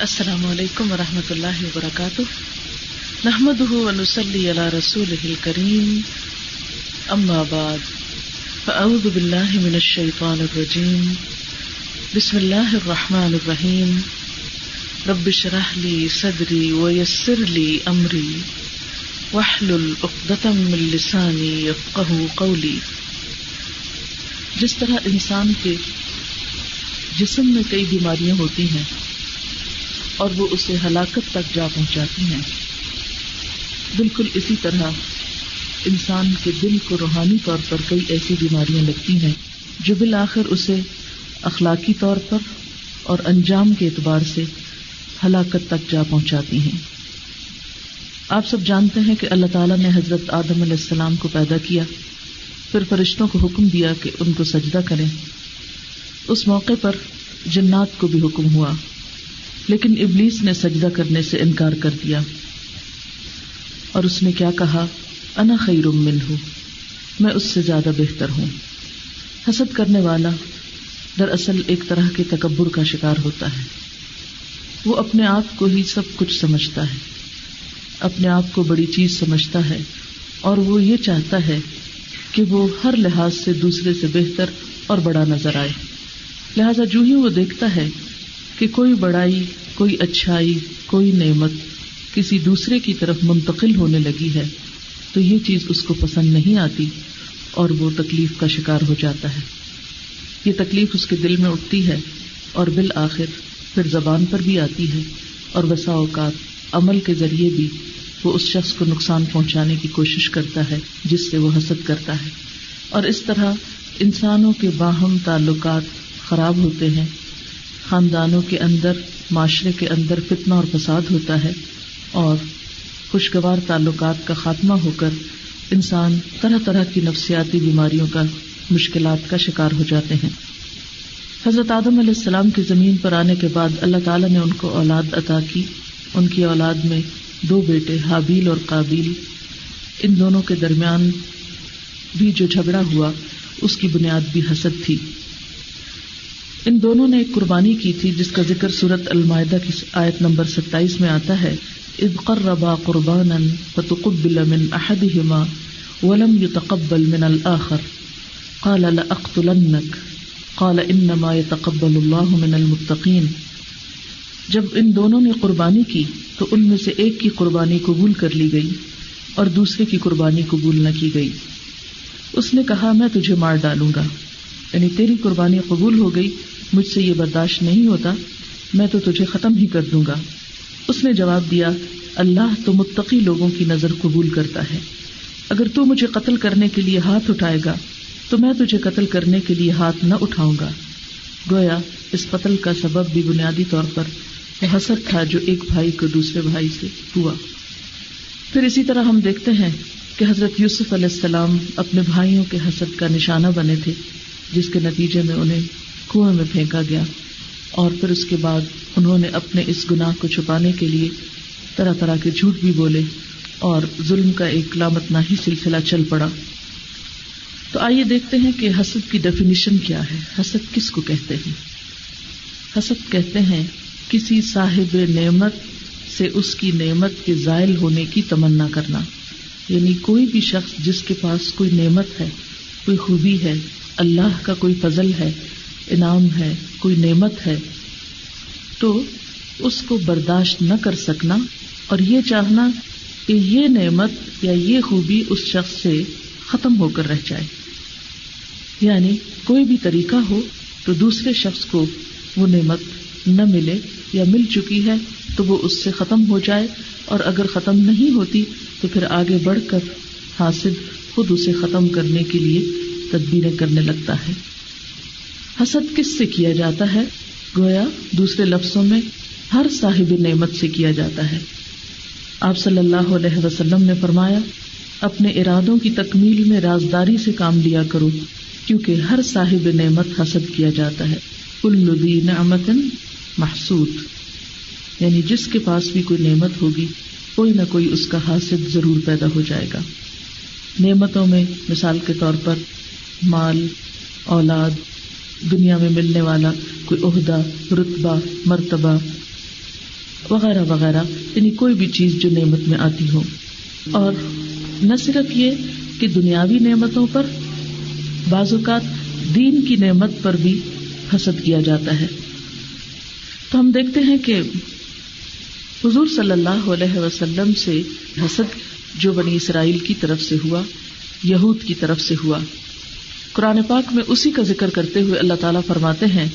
السلام علیکم ورحمۃ اللہ وبرکاتہ نحمده ونصلی علی رسولہ الکریم اما بعد فاعوذ باللہ من الشیطان الرجیم بسم اللہ الرحمن الرحیم رب اشرح لی صدری ویسر لی امری واحلل عقدۃ من لسانی یفقہوا قولی۔ جس طرح انسان کے جسم میں کئی بیماریاں ہوتی ہیں اور وہ اسے ہلاکت تک جا پہنچاتی ہیں، بالکل اسی طرح انسان کے دل کو روحانی طور پر کئی ایسی بیماریاں لگتی ہیں جو بالآخر اسے اخلاقی طور پر اور انجام کے اعتبار سے ہلاکت تک جا پہنچاتی ہیں۔ آپ سب جانتے ہیں کہ اللہ تعالیٰ نے حضرت آدم علیہ السلام کو پیدا کیا، پھر فرشتوں کو حکم دیا کہ ان کو سجدہ کریں۔ اس موقع پر جنات کو بھی حکم ہوا، لیکن ابلیس نے سجدہ کرنے سے انکار کر دیا اور اس نے کیا کہا؟ انا خیر منہ، میں اس سے زیادہ بہتر ہوں۔ حسد کرنے والا دراصل ایک طرح کے تکبر کا شکار ہوتا ہے۔ وہ اپنے آپ کو ہی سب کچھ سمجھتا ہے، اپنے آپ کو بڑی چیز سمجھتا ہے، اور وہ یہ چاہتا ہے کہ وہ ہر لحاظ سے دوسرے سے بہتر اور بڑا نظر آئے۔ لہذا جو ہی وہ دیکھتا ہے کہ کوئی بڑائی، کوئی اچھائی، کوئی نعمت کسی دوسرے کی طرف منتقل ہونے لگی ہے تو یہ چیز اس کو پسند نہیں آتی اور وہ تکلیف کا شکار ہو جاتا ہے۔ یہ تکلیف اس کے دل میں اٹھتی ہے اور بالآخر پھر زبان پر بھی آتی ہے، اور بسا اوقات عمل کے ذریعے بھی وہ اس شخص کو نقصان پہنچانے کی کوشش کرتا ہے جس سے وہ حسد کرتا ہے، اور اس طرح انسانوں کے باہم تعلقات خراب ہوتے ہیں، خاندانوں کے اندر، معاشرے کے اندر فتنہ اور فساد ہوتا ہے، اور خوشگوار تعلقات کا خاتمہ ہو کر انسان طرح طرح کی نفسیاتی بیماریوں کا، مشکلات کا شکار ہو جاتے ہیں۔ حضرت آدم علیہ السلام کی زمین پر آنے کے بعد اللہ تعالیٰ نے ان کو اولاد عطا کی۔ ان کی اولاد میں 2 بیٹے حابیل اور قابیل۔ ان دونوں کے درمیان بھی جو جھگڑا ہوا اس کی بنیاد بھی حسد تھی۔ ان دونوں نے ایک قربانی کی تھی جس کا ذکر سورۃ المائدہ کی آیت نمبر 27 میں آتا ہے، اذ قربا قربانا فتقبل من احدهما ولم يتقبل من الآخر قال لأقتلنك قال انما يتقبل الله من المتقين۔ جب ان دونوں نے قربانی کی تو ان میں سے ایک کی قربانی قبول کر لی گئی اور دوسرے کی قربانی قبول نہ کی گئی۔ اس نے کہا میں تجھے مار ڈالوں گا، یعنی تیری قربانی قبول ہو گئی، مجھ سے یہ برداشت نہیں ہوتا، میں تو تجھے ختم ہی کر دوں گا۔ اس نے جواب دیا، اللہ تو متقی لوگوں کی نظر قبول کرتا ہے، اگر تو مجھے قتل کرنے کے لیے ہاتھ اٹھائے گا تو میں تجھے قتل کرنے کے لیے ہاتھ نہ اٹھاؤں گا۔ گویا اس قتل کا سبب بھی بنیادی طور پر وہ حسد تھا جو ایک بھائی کو دوسرے بھائی سے ہوا۔ پھر اسی طرح ہم دیکھتے ہیں کہ حضرت یوسف علیہ السلام اپنے بھائیوں کے حسد کا نشانہ بنے تھے، جس کے نتیجے میں انہیں کنویں میں پھینکا گیا، اور پھر اس کے بعد انہوں نے اپنے اس گناہ کو چھپانے کے لیے طرح طرح کے جھوٹ بھی بولے اور ظلم کا ایک لامتناہی سلسلہ چل پڑا۔ تو آئیے دیکھتے ہیں کہ حسد کی ڈیفینیشن کیا ہے۔ حسد کس کو کہتے ہیں؟ حسد کہتے ہیں کسی صاحب نعمت سے اس کی نعمت کے زائل ہونے کی تمنا کرنا، یعنی کوئی بھی شخص جس کے پاس کوئی نعمت ہے، کوئی خوبی ہے، اللہ کا کوئی فضل ہے، انعام ہے، کوئی نعمت ہے، تو اس کو برداشت نہ کر سکنا اور یہ چاہنا کہ یہ نعمت یا یہ خوبی اس شخص سے ختم ہو کر رہ جائے، یعنی کوئی بھی طریقہ ہو تو دوسرے شخص کو وہ نعمت نہ ملے، یا مل چکی ہے تو وہ اس سے ختم ہو جائے، اور اگر ختم نہیں ہوتی تو پھر آگے بڑھ کر حاسد خود اسے ختم کرنے کے لیے تدبیریں کرنے لگتا ہے۔ حسد کس سے کیا جاتا ہے؟ گویا دوسرے لفظوں میں ہر صاحب نعمت سے کیا جاتا ہے۔ آپ صلی اللہ علیہ وسلم نے فرمایا، اپنے ارادوں کی تکمیل میں رازداری سے کام لیا کرو، کیونکہ ہر صاحب نعمت حسد کیا جاتا ہے۔ کل ذی نعمت محسود، یعنی جس کے پاس بھی کوئی نعمت ہوگی کوئی نہ کوئی اس کا حاسد ضرور پیدا ہو جائے گا۔ نعمتوں میں مثال کے طور پر مال، اولاد، دنیا میں ملنے والا کوئی عہدہ، رتبہ، مرتبہ، وغیرہ وغیرہ، یعنی کوئی بھی چیز جو نعمت میں آتی ہو. اور نہ صرف یہ کہ دنیاوی نعمتوں پر، بعض اوقات دین کی نعمت پر بھی حسد کیا جاتا ہے. تو ہم دیکھتے ہیں کہ حضور صلی اللہ علیہ وسلم سے حسد جو بنی اسرائیل کی طرف سے ہوا، یہود کی طرف سے ہوا. قرآن پاک میں اسی کا ذکر کرتے ہوئے اللہ تعالیٰ فرماتے ہیں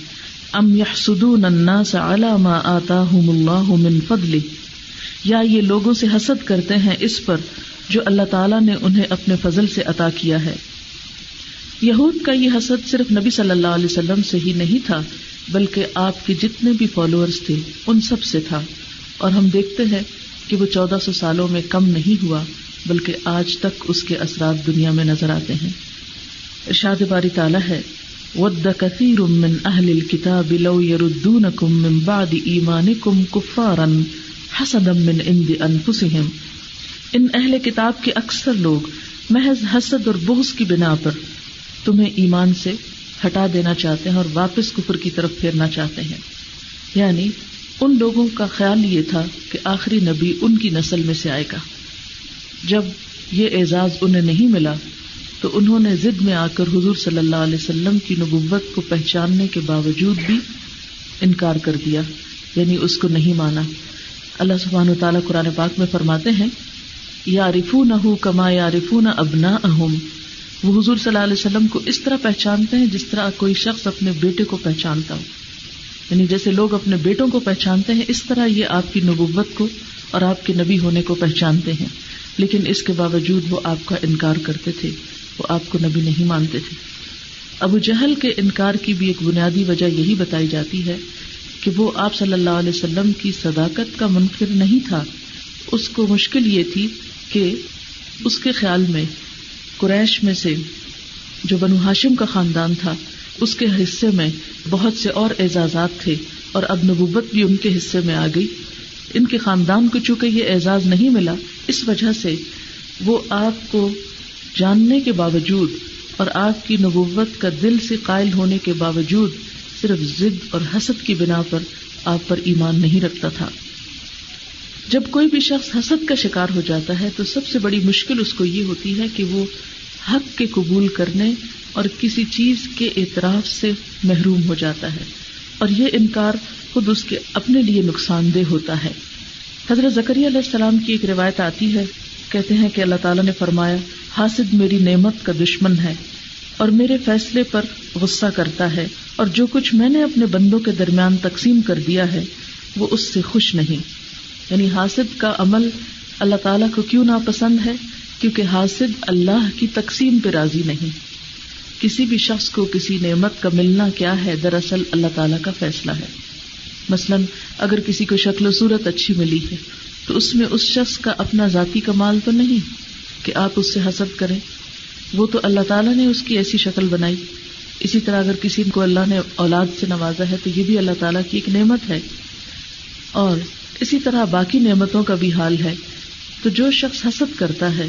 ام یحسدون الناس علی ما آتاہم اللہ من فضلہ، یا یہ لوگوں سے حسد کرتے ہیں اس پر جو اللہ تعالیٰ نے انہیں اپنے فضل سے عطا کیا ہے. یہود کا یہ حسد صرف نبی صلی اللہ علیہ وسلم سے ہی نہیں تھا، بلکہ آپ کے جتنے بھی فالوورز تھے ان سب سے تھا. اور ہم دیکھتے ہیں کہ وہ 1400 سالوں میں کم نہیں ہوا، بلکہ آج تک اس کے اثرات دنیا میں نظر آتے ہیں. ارشاد باری تعالیٰ ہے وَدَّ كَثِيرٌ مِّنْ أَهْلِ الْكِتَابِ لَوْ يَرُدُّونَكُم مِّن بَعْدِ إِيمَانِكُمْ كُفَّارًا حَسَدًا مِّنْ عِندِ أَنفُسِهِمْ، ان اہل کتاب کے اکثر لوگ محض حسد اور بغض کی بنا پر تمہیں ایمان سے ہٹا دینا چاہتے ہیں اور واپس کفر کی طرف پھیرنا چاہتے ہیں. یعنی ان لوگوں کا خیال یہ تھا کہ آخری نبی ان کی نسل میں سے آئے گا. جب یہ اعزاز انہیں نہیں ملا تو انہوں نے ضد میں آ کر حضور صلی اللہ علیہ وسلم کی نبوت کو پہچاننے کے باوجود بھی انکار کر دیا، یعنی اس کو نہیں مانا. اللہ سبحانہ وتعالیٰ قرآن پاک میں فرماتے ہیں یعرفونہ کما یعرفون ابناءہم، وہ حضور صلی اللہ علیہ وسلم کو اس طرح پہچانتے ہیں جس طرح کوئی شخص اپنے بیٹے کو پہچانتا ہو. یعنی جیسے لوگ اپنے بیٹوں کو پہچانتے ہیں اس طرح یہ آپ کی نبوت کو اور آپ کے نبی ہونے کو پہچانتے ہیں، لیکن اس کے باوجود وہ آپ کا انکار کرتے تھے، وہ آپ کو نبی نہیں مانتے تھے. ابو جہل کے انکار کی بھی ایک بنیادی وجہ یہی بتائی جاتی ہے کہ وہ آپ صلی اللہ علیہ وسلم کی صداقت کا منکر نہیں تھا. اس کو مشکل یہ تھی کہ اس کے خیال میں قریش میں سے جو بنو ہاشم کا خاندان تھا اس کے حصے میں بہت سے اور اعزازات تھے، اور اب نبوت بھی ان کے حصے میں آ گئی. ان کے خاندان کو چونکہ یہ اعزاز نہیں ملا، اس وجہ سے وہ آپ کو جاننے کے باوجود اور آپ کی نبوت کا دل سے قائل ہونے کے باوجود صرف ضد اور حسد کی بنا پر آپ پر ایمان نہیں رکھتا تھا. جب کوئی بھی شخص حسد کا شکار ہو جاتا ہے تو سب سے بڑی مشکل اس کو یہ ہوتی ہے کہ وہ حق کے قبول کرنے اور کسی چیز کے اعتراف سے محروم ہو جاتا ہے، اور یہ انکار خود اس کے اپنے لیے نقصان دہ ہوتا ہے. حضرت زکریا علیہ السلام کی ایک روایت آتی ہے، کہتے ہیں کہ اللہ تعالیٰ نے فرمایا حاسد میری نعمت کا دشمن ہے اور میرے فیصلے پر غصہ کرتا ہے، اور جو کچھ میں نے اپنے بندوں کے درمیان تقسیم کر دیا ہے وہ اس سے خوش نہیں. یعنی حاسد کا عمل اللہ تعالیٰ کو کیوں ناپسند ہے؟ کیونکہ حاسد اللہ کی تقسیم پہ راضی نہیں. کسی بھی شخص کو کسی نعمت کا ملنا کیا ہے؟ دراصل اللہ تعالیٰ کا فیصلہ ہے. مثلاً اگر کسی کو شکل و صورت اچھی ملی ہے تو اس میں اس شخص کا اپنا ذاتی کمال تو نہیں کہ آپ اس سے حسد کریں، وہ تو اللہ تعالیٰ نے اس کی ایسی شکل بنائی. اسی طرح اگر کسی کو اللہ نے اولاد سے نوازا ہے تو یہ بھی اللہ تعالیٰ کی ایک نعمت ہے، اور اسی طرح باقی نعمتوں کا بھی حال ہے. تو جو شخص حسد کرتا ہے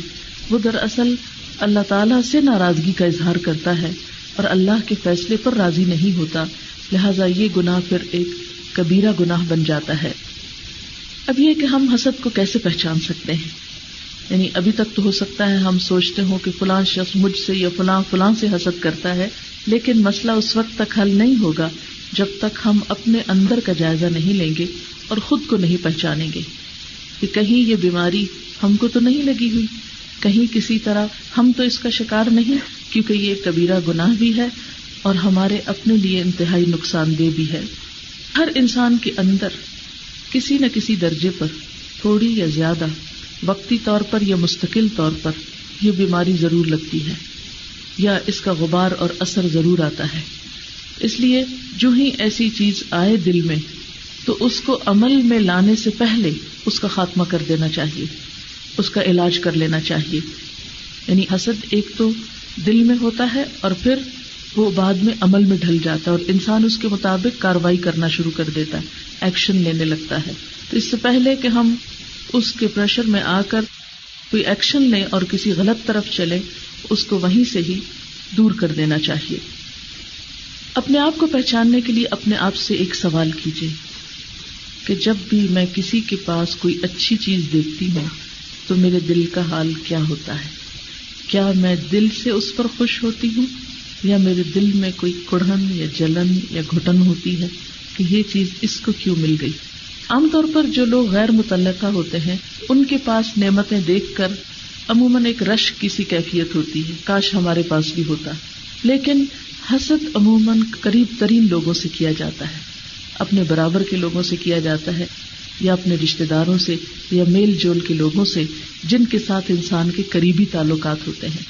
وہ دراصل اللہ تعالیٰ سے ناراضگی کا اظہار کرتا ہے اور اللہ کے فیصلے پر راضی نہیں ہوتا، لہٰذا یہ گناہ پھر ایک کبیرہ گناہ بن جاتا ہے. اب یہ کہ ہم حسد کو کیسے پہچان سکتے ہیں؟ یعنی ابھی تک تو ہو سکتا ہے ہم سوچتے ہوں کہ فلاں شخص مجھ سے یا فلاں سے حسد کرتا ہے، لیکن مسئلہ اس وقت تک حل نہیں ہوگا جب تک ہم اپنے اندر کا جائزہ نہیں لیں گے اور خود کو نہیں پہچانیں گے کہ کہیں یہ بیماری ہم کو تو نہیں لگی ہوئی، کہیں کسی طرح ہم تو اس کا شکار نہیں، کیونکہ یہ کبیرہ گناہ بھی ہے اور ہمارے اپنے لیے انتہائی نقصان دہ بھی ہے. ہر انسان کے اندر کسی نہ کسی درجے پر تھوڑی یا زیادہ وقتی طور پر یا مستقل طور پر یہ بیماری ضرور لگتی ہے یا اس کا غبار اور اثر ضرور آتا ہے. اس لیے جو ہی ایسی چیز آئے دل میں تو اس کو عمل میں لانے سے پہلے اس کا خاتمہ کر دینا چاہیے، اس کا علاج کر لینا چاہیے. یعنی حسد ایک تو دل میں ہوتا ہے اور پھر وہ بعد میں عمل میں ڈھل جاتا ہے اور انسان اس کے مطابق کارروائی کرنا شروع کر دیتا ہے، ایکشن لینے لگتا ہے. تو اس سے پہلے کہ ہم اس کے پریشر میں آ کر کوئی ایکشن لیں اور کسی غلط طرف چلیں، اس کو وہیں سے ہی دور کر دینا چاہیے. اپنے آپ کو پہچاننے کے لیے اپنے آپ سے ایک سوال کیجیے کہ جب بھی میں کسی کے پاس کوئی اچھی چیز دیکھتی ہوں تو میرے دل کا حال کیا ہوتا ہے. کیا میں دل سے اس پر خوش ہوتی ہوں یا میرے دل میں کوئی کڑھن یا جلن یا گھٹن ہوتی ہے کہ یہ چیز اس کو کیوں مل گئی. عام طور پر جو لوگ غیر متعلقہ ہوتے ہیں ان کے پاس نعمتیں دیکھ کر عموماً ایک رشک کی سی کیفیت ہوتی ہے، کاش ہمارے پاس بھی ہوتا. لیکن حسد عموماً قریب ترین لوگوں سے کیا جاتا ہے، اپنے برابر کے لوگوں سے کیا جاتا ہے، یا اپنے رشتہ داروں سے یا میل جول کے لوگوں سے جن کے ساتھ انسان کے قریبی تعلقات ہوتے ہیں.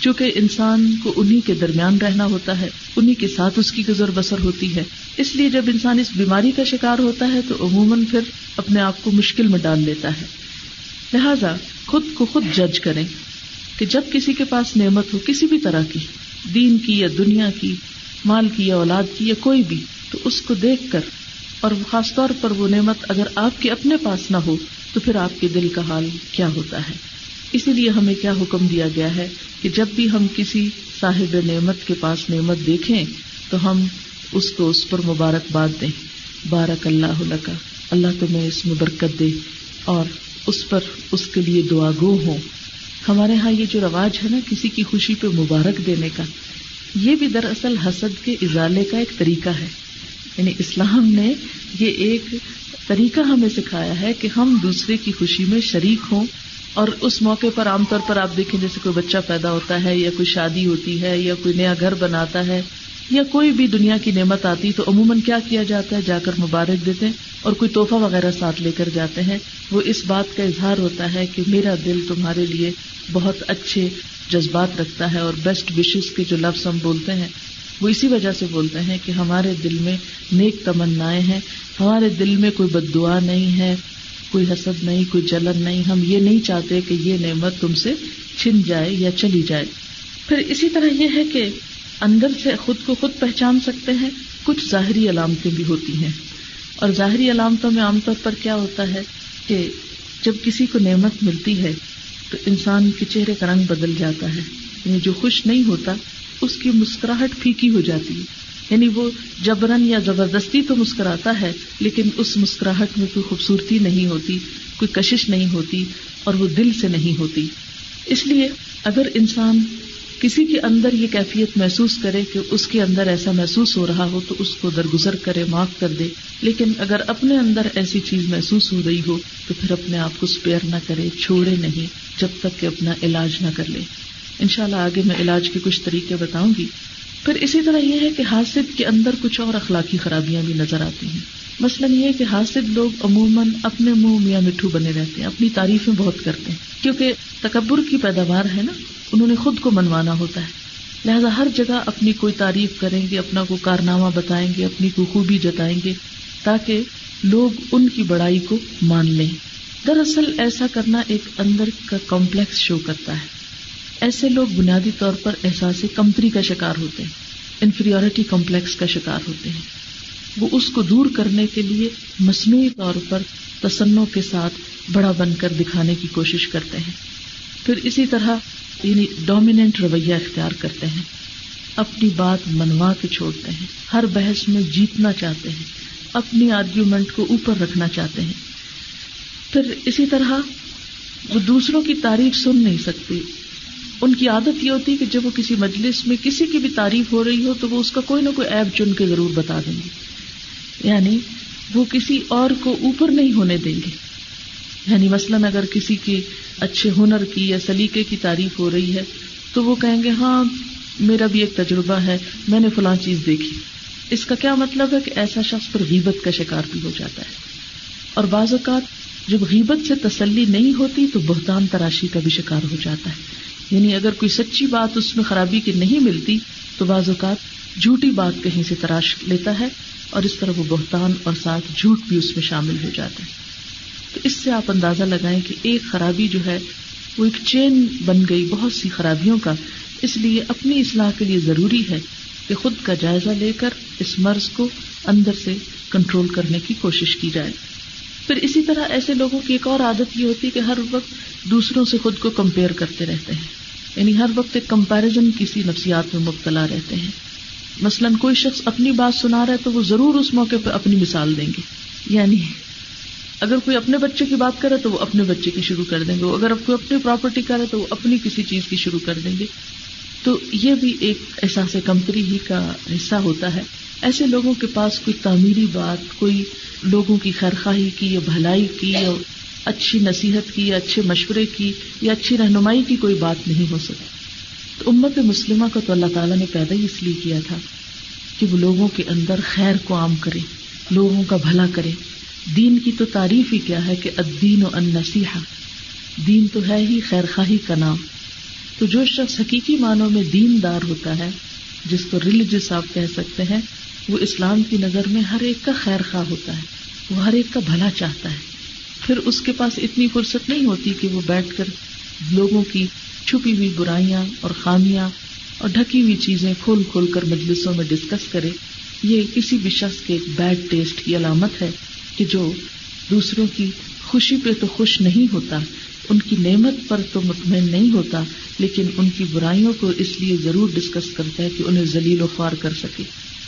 چونکہ انسان کو انہی کے درمیان رہنا ہوتا ہے، انہی کے ساتھ اس کی گزر بسر ہوتی ہے، اس لیے جب انسان اس بیماری کا شکار ہوتا ہے تو عموماً پھر اپنے آپ کو مشکل میں ڈال لیتا ہے. لہذا خود کو خود جج کریں کہ جب کسی کے پاس نعمت ہو کسی بھی طرح کی، دین کی یا دنیا کی، مال کی یا اولاد کی یا کوئی بھی، تو اس کو دیکھ کر، اور خاص طور پر وہ نعمت اگر آپ کے اپنے پاس نہ ہو تو پھر آپ کے دل کا حال کیا ہوتا ہے. اسی لیے ہمیں کیا حکم دیا گیا ہے کہ جب بھی ہم کسی صاحب نعمت کے پاس نعمت دیکھیں تو ہم اس کو اس پر مبارکباد دیں. بارک اللہ لکا، اللہ تمہیں اس میں برکت دے، اور اس پر اس کے لیے دعا گو ہوں. ہمارے ہاں یہ جو رواج ہے نا کسی کی خوشی پہ مبارک دینے کا، یہ بھی دراصل حسد کے ازالے کا ایک طریقہ ہے. یعنی اسلام نے یہ ایک طریقہ ہمیں سکھایا ہے کہ ہم دوسرے کی خوشی میں شریک ہوں. اور اس موقع پر عام طور پر آپ دیکھیں جیسے کوئی بچہ پیدا ہوتا ہے یا کوئی شادی ہوتی ہے یا کوئی نیا گھر بناتا ہے یا کوئی بھی دنیا کی نعمت آتی تو عموماً کیا کیا جاتا ہے، جا کر مبارک دیتے ہیں اور کوئی تحفہ وغیرہ ساتھ لے کر جاتے ہیں. وہ اس بات کا اظہار ہوتا ہے کہ میرا دل تمہارے لیے بہت اچھے جذبات رکھتا ہے، اور بیسٹ وشز کے جو لفظ ہم بولتے ہیں وہ اسی وجہ سے بولتے ہیں کہ ہمارے دل میں نیک تمنائیں ہیں، ہمارے دل میں کوئی بد دعا نہیں ہے، کوئی حسد نہیں، کوئی جلن نہیں. ہم یہ نہیں چاہتے کہ یہ نعمت تم سے چھن جائے یا چلی جائے. پھر اسی طرح یہ ہے کہ اندر سے خود کو خود پہچان سکتے ہیں. کچھ ظاہری علامتیں بھی ہوتی ہیں، اور ظاہری علامتوں میں عام طور پر کیا ہوتا ہے کہ جب کسی کو نعمت ملتی ہے تو انسان کے چہرے کا رنگ بدل جاتا ہے. یعنی جو خوش نہیں ہوتا اس کی مسکراہٹ پھیکی ہو جاتی ہے. یعنی وہ جبرن یا زبردستی تو مسکراتا ہے لیکن اس مسکراہٹ میں کوئی خوبصورتی نہیں ہوتی، کوئی کشش نہیں ہوتی، اور وہ دل سے نہیں ہوتی. اس لیے اگر انسان کسی کے اندر یہ کیفیت محسوس کرے کہ اس کے اندر ایسا محسوس ہو رہا ہو تو اس کو درگزر کرے، معاف کر دے. لیکن اگر اپنے اندر ایسی چیز محسوس ہو رہی ہو تو پھر اپنے آپ کو اسپیئر نہ کرے، چھوڑے نہیں جب تک کہ اپنا علاج نہ کر لے. انشاءاللہ آگے میں علاج کے کچھ طریقے بتاؤں گی. پھر اسی طرح یہ ہے کہ حاسد کے اندر کچھ اور اخلاقی خرابیاں بھی نظر آتی ہیں. مثلاً یہ کہ حاسد لوگ عموماً اپنے منہ میاں مٹھو بنے رہتے ہیں، اپنی تعریفیں بہت کرتے ہیں، کیونکہ تکبر کی پیداوار ہے نا، انہوں نے خود کو منوانا ہوتا ہے. لہذا ہر جگہ اپنی کوئی تعریف کریں گے، اپنا کوئی کارنامہ بتائیں گے، اپنی کوئی خوبی جتائیں گے تاکہ لوگ ان کی بڑائی کو مان لیں. دراصل ایسا کرنا ایک اندر کا کمپلیکس شو کرتا ہے. ایسے لوگ بنیادی طور پر احساس کمتری کا شکار ہوتے ہیں، انفیریورٹی کمپلیکس کا شکار ہوتے ہیں. وہ اس کو دور کرنے کے لیے مصنوعی طور پر تصنع کے ساتھ بڑا بن کر دکھانے کی کوشش کرتے ہیں. پھر اسی طرح یعنی ڈومیننٹ رویہ اختیار کرتے ہیں، اپنی بات منوا کے چھوڑتے ہیں، ہر بحث میں جیتنا چاہتے ہیں، اپنی آرگیومنٹ کو اوپر رکھنا چاہتے ہیں. پھر اسی طرح وہ دوسروں کی تعریف سن نہیں سکتے. ان کی عادت یہ ہوتی ہے کہ جب وہ کسی مجلس میں کسی کی بھی تعریف ہو رہی ہو تو وہ اس کا کوئی نہ کوئی عیب چن کے ضرور بتا دیں گے. یعنی وہ کسی اور کو اوپر نہیں ہونے دیں گے. یعنی مثلاً اگر کسی کی اچھے ہنر کی یا سلیقے کی تعریف ہو رہی ہے تو وہ کہیں گے ہاں میرا بھی ایک تجربہ ہے، میں نے فلاں چیز دیکھی. اس کا کیا مطلب ہے کہ ایسا شخص پر غیبت کا شکار بھی ہو جاتا ہے. اور بعض اوقات جب غیبت سے تسلی نہیں ہوتی تو بہتان تراشی کا بھی شکار ہو جاتا ہے. یعنی اگر کوئی سچی بات اس میں خرابی کی نہیں ملتی تو بعض اوقات جھوٹی بات کہیں سے تراش لیتا ہے، اور اس طرح وہ بہتان اور ساتھ جھوٹ بھی اس میں شامل ہو جاتا ہے. تو اس سے آپ اندازہ لگائیں کہ ایک خرابی جو ہے وہ ایک چین بن گئی بہت سی خرابیوں کا. اس لیے اپنی اصلاح کے لیے ضروری ہے کہ خود کا جائزہ لے کر اس مرض کو اندر سے کنٹرول کرنے کی کوشش کی جائے. پھر اسی طرح ایسے لوگوں کی ایک اور عادت یہ ہوتی ہے کہ ہر وقت دوسروں سے خود کو کمپیئر کرتے رہتے ہیں. یعنی ہر وقت ایک کمپیریزن کسی نفسیات میں مبتلا رہتے ہیں. مثلاً کوئی شخص اپنی بات سنا رہا ہے تو وہ ضرور اس موقع پہ اپنی مثال دیں گے. یعنی اگر کوئی اپنے بچے کی بات کرے تو وہ اپنے بچے کی شروع کر دیں گے، اگر کوئی اپنی پراپرٹی کرے تو وہ اپنی کسی چیز کی شروع کر دیں گے. تو یہ بھی ایک احساس کمتری ہی کا حصہ ہوتا ہے. ایسے لوگوں کے پاس کوئی تعمیری بات، کوئی لوگوں کی خیرخواہی کی یا بھلائی کی یا اچھی نصیحت کی یا اچھے مشورے کی یا اچھی رہنمائی کی کوئی بات نہیں ہو سکتی. تو امت مسلمہ کو تو اللہ تعالیٰ نے پیدا ہی اس لیے کیا تھا کہ وہ لوگوں کے اندر خیر کو عام کرے، لوگوں کا بھلا کرے. دین کی تو تعریف ہی کیا ہے کہ الدین النصیحہ، دین تو ہے ہی خیر خواہی کا نام. تو جو شخص حقیقی معنوں میں دیندار ہوتا ہے، جس کو ریلیجس آپ کہہ سکتے ہیں، وہ اسلام کی نظر میں ہر ایک کا خیر خواہ ہوتا ہے، وہ ہر ایک کا بھلا چاہتا ہے. پھر اس کے پاس اتنی فرصت نہیں ہوتی کہ وہ بیٹھ کر لوگوں کی چھپی ہوئی برائیاں اور خامیاں اور ڈھکی ہوئی چیزیں کھول کھول کر مجلسوں میں ڈسکس کرے. یہ کسی بھی شخص کے ایک بیڈ ٹیسٹ کی علامت ہے کہ جو دوسروں کی خوشی پہ تو خوش نہیں ہوتا، ان کی نعمت پر تو مطمئن نہیں ہوتا، لیکن ان کی برائیوں کو اس لیے ضرور ڈسکس کرتا ہے کہ انہیں ذلیل و خوار کر سکے.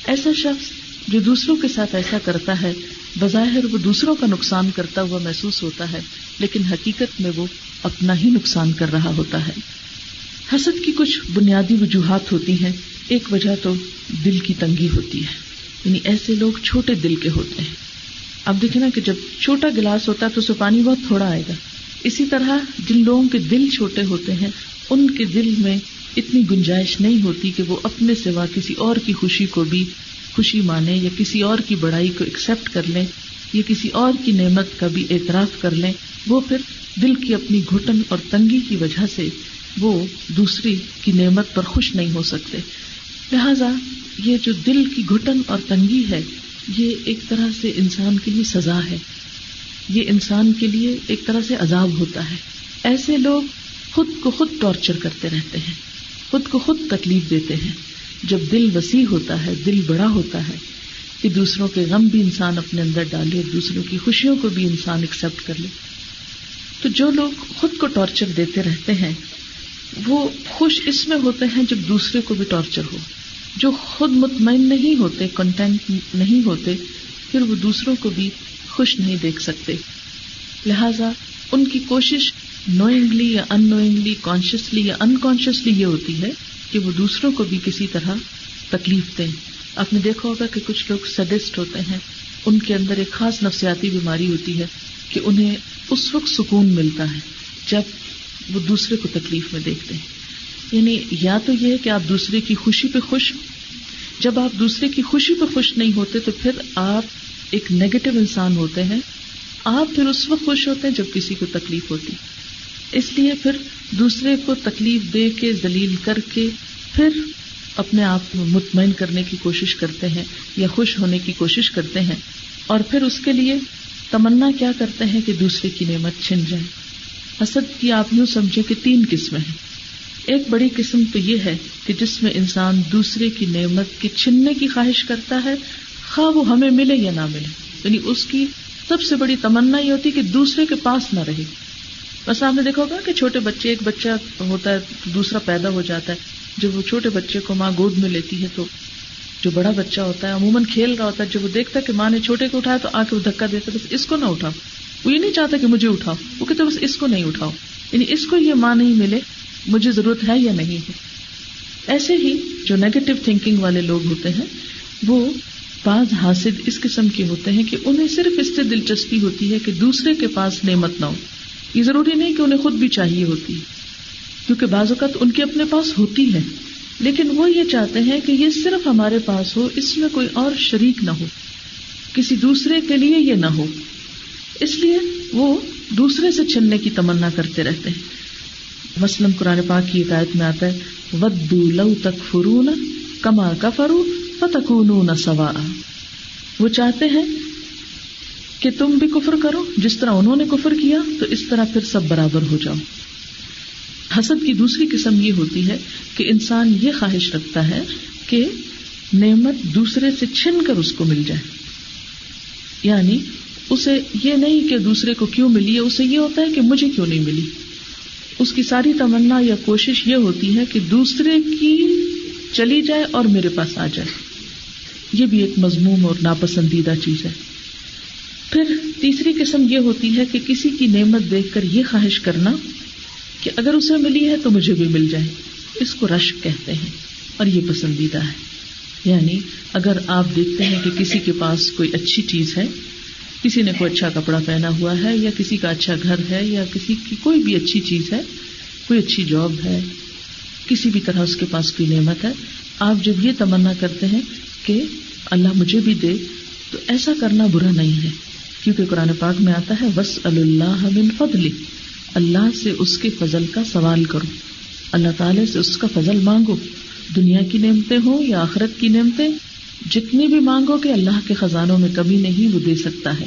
ایسا شخص جو دوسروں کے ساتھ ایسا کرتا ہے، بظاہر وہ دوسروں کا نقصان کرتا ہوا محسوس ہوتا ہے، لیکن حقیقت میں وہ اپنا ہی نقصان کر رہا ہوتا ہے. حسد کی کچھ بنیادی وجوہات ہوتی ہیں. ایک وجہ تو دل کی تنگی ہوتی ہے، یعنی ایسے لوگ چھوٹے دل کے ہوتے ہیں. اب دیکھیں نا کہ جب چھوٹا گلاس ہوتا ہے تو اس سے پانی بہت تھوڑا آئے گا. اسی طرح جن لوگوں کے دل چھوٹے ہوتے ہیں ان کے دل میں اتنی گنجائش نہیں ہوتی کہ وہ اپنے سوا کسی اور کی خوشی کو بھی خوشی مانے یا کسی اور کی بڑائی کو ایکسپٹ کر لیں یا کسی اور کی نعمت کا بھی اعتراف کر لیں. وہ پھر دل کی اپنی گھٹن اور تنگی کی وجہ سے وہ دوسری کی نعمت پر خوش نہیں ہو سکتے. لہذا یہ جو دل کی گھٹن اور تنگی ہے، یہ ایک طرح سے انسان کے لیے سزا ہے، یہ انسان کے لیے ایک طرح سے عذاب ہوتا ہے. ایسے لوگ خود کو خود ٹارچر کرتے رہتے ہیں، خود کو خود تکلیف دیتے ہیں. جب دل وسیع ہوتا ہے، دل بڑا ہوتا ہے کہ دوسروں کے غم بھی انسان اپنے اندر ڈالے، دوسروں کی خوشیوں کو بھی انسان ایکسپٹ کر لے. تو جو لوگ خود کو ٹارچر دیتے رہتے ہیں وہ خوش اس میں ہوتے ہیں جب دوسرے کو بھی ٹارچر ہو. جو خود مطمئن نہیں ہوتے، کنٹینٹ نہیں ہوتے، پھر وہ دوسروں کو بھی خوش نہیں دیکھ سکتے. لہذا ان کی کوشش نوئنگلی یا ان نوئنگلی، کانشیسلی یا انکانشیسلی یہ ہوتی ہے کہ وہ دوسروں کو بھی کسی طرح تکلیف دیں. آپ نے دیکھا ہوگا کہ کچھ لوگ سیڈسٹ ہوتے ہیں، ان کے اندر ایک خاص نفسیاتی بیماری ہوتی ہے کہ انہیں اس وقت سکون ملتا ہے جب وہ دوسرے کو تکلیف میں دیکھتے ہیں. یعنی یا تو یہ ہے کہ آپ دوسرے کی خوشی پہ خوش، جب آپ دوسرے کی خوشی پہ خوش نہیں ہوتے تو پھر آپ ایک نیگیٹو انسان ہوتے ہیں. آپ پھر اس وقت خوش ہوتے ہیں جب کسی کو تکلیف ہوتی، اس لیے پھر دوسرے کو تکلیف دے کے ذلیل کر کے پھر اپنے آپ کو مطمئن کرنے کی کوشش کرتے ہیں یا خوش ہونے کی کوشش کرتے ہیں. اور پھر اس کے لیے تمنا کیا کرتے ہیں کہ دوسرے کی نعمت چھن جائے. حسد کی آپ یوں سمجھیں کہ 3 قسمیں ہیں. ایک بڑی قسم تو یہ ہے کہ جس میں انسان دوسرے کی نعمت کی چھننے کی خواہش کرتا ہے، خواہ وہ ہمیں ملے یا نہ ملے. یعنی اس کی سب سے بڑی تمنا یہ ہوتی کہ دوسرے کے پاس نہ رہے. بس آپ نے دیکھا ہوگا کہ چھوٹے بچے، ایک بچہ ہوتا ہے دوسرا پیدا ہو جاتا ہے، جب وہ چھوٹے بچے کو ماں گود میں لیتی ہے تو جو بڑا بچہ ہوتا ہے عموماً کھیل رہا ہوتا ہے، جب وہ دیکھتا ہے کہ ماں نے چھوٹے کو اٹھایا تو آ کے وہ دھکا دیتا ہے، بس اس کو نہ اٹھاؤ. وہ یہ نہیں چاہتا کہ مجھے اٹھاؤ، وہ کہتے بس اس کو نہیں اٹھاؤ، یعنی اس کو یہ ماں نہیں ملے، مجھے ضرورت ہے یا نہیں ہے. ایسے ہی جو نیگیٹو تھنکنگ والے لوگ ہوتے ہیں وہ بعض حاسد اس قسم کے ہوتے ہیں کہ انہیں صرف اس سے دلچسپی ہوتی ہے کہ دوسرے کے پاس نعمت نہ ہو. یہ ضروری نہیں کہ انہیں خود بھی چاہیے ہوتی ہے، کیونکہ بعض اوقات ان کے اپنے پاس ہوتی ہے، لیکن وہ یہ چاہتے ہیں کہ یہ صرف ہمارے پاس ہو، اس میں کوئی اور شریک نہ ہو، کسی دوسرے کے لیے یہ نہ ہو. اس لیے وہ دوسرے سے چھننے کی تمنا کرتے رہتے ہیں. مثلاً قرآن پاک کی ایک آیت میں آتا ہے وَدُّوا لَوْ تَكْفُرُونَ كَمَا كَفَرُوا فَتَكُونُونَ سَوَاءً. وہ چاہتے ہیں کہ تم بھی کفر کرو جس طرح انہوں نے کفر کیا، تو اس طرح پھر سب برابر ہو جاؤ. حسد کی دوسری قسم یہ ہوتی ہے کہ انسان یہ خواہش رکھتا ہے کہ نعمت دوسرے سے چھن کر اس کو مل جائے. یعنی اسے یہ نہیں کہ دوسرے کو کیوں ملی ہے، اسے یہ ہوتا ہے کہ مجھے کیوں نہیں ملی. اس کی ساری تمنا یا کوشش یہ ہوتی ہے کہ دوسرے کی چلی جائے اور میرے پاس آ جائے. یہ بھی ایک مذموم اور ناپسندیدہ چیز ہے. پھر تیسری قسم یہ ہوتی ہے کہ کسی کی نعمت دیکھ کر یہ خواہش کرنا کہ اگر اسے ملی ہے تو مجھے بھی مل جائے. اس کو رشک کہتے ہیں اور یہ پسندیدہ ہے. یعنی اگر آپ دیکھتے ہیں کہ کسی کے پاس کوئی اچھی چیز ہے، کسی نے کوئی اچھا کپڑا پہنا ہوا ہے، یا کسی کا اچھا گھر ہے، یا کسی کی کوئی بھی اچھی چیز ہے، کوئی اچھی جاب ہے، کسی بھی طرح اس کے پاس کوئی نعمت ہے، آپ جب یہ تمنا کرتے ہیں کہ اللہ مجھے بھی دے، تو ایسا کرنا برا نہیں ہے، کیونکہ قرآن پاک میں آتا ہے وَاسْأَلُوا اللَّهَ مِن فَضْلِهِ، اللہ سے اس کے فضل کا سوال کرو، اللہ تعالیٰ سے اس کا فضل مانگو. دنیا کی نعمتیں ہوں یا آخرت کی نعمتیں، جتنی بھی مانگو کہ اللہ کے خزانوں میں کمی نہیں، وہ دے سکتا ہے.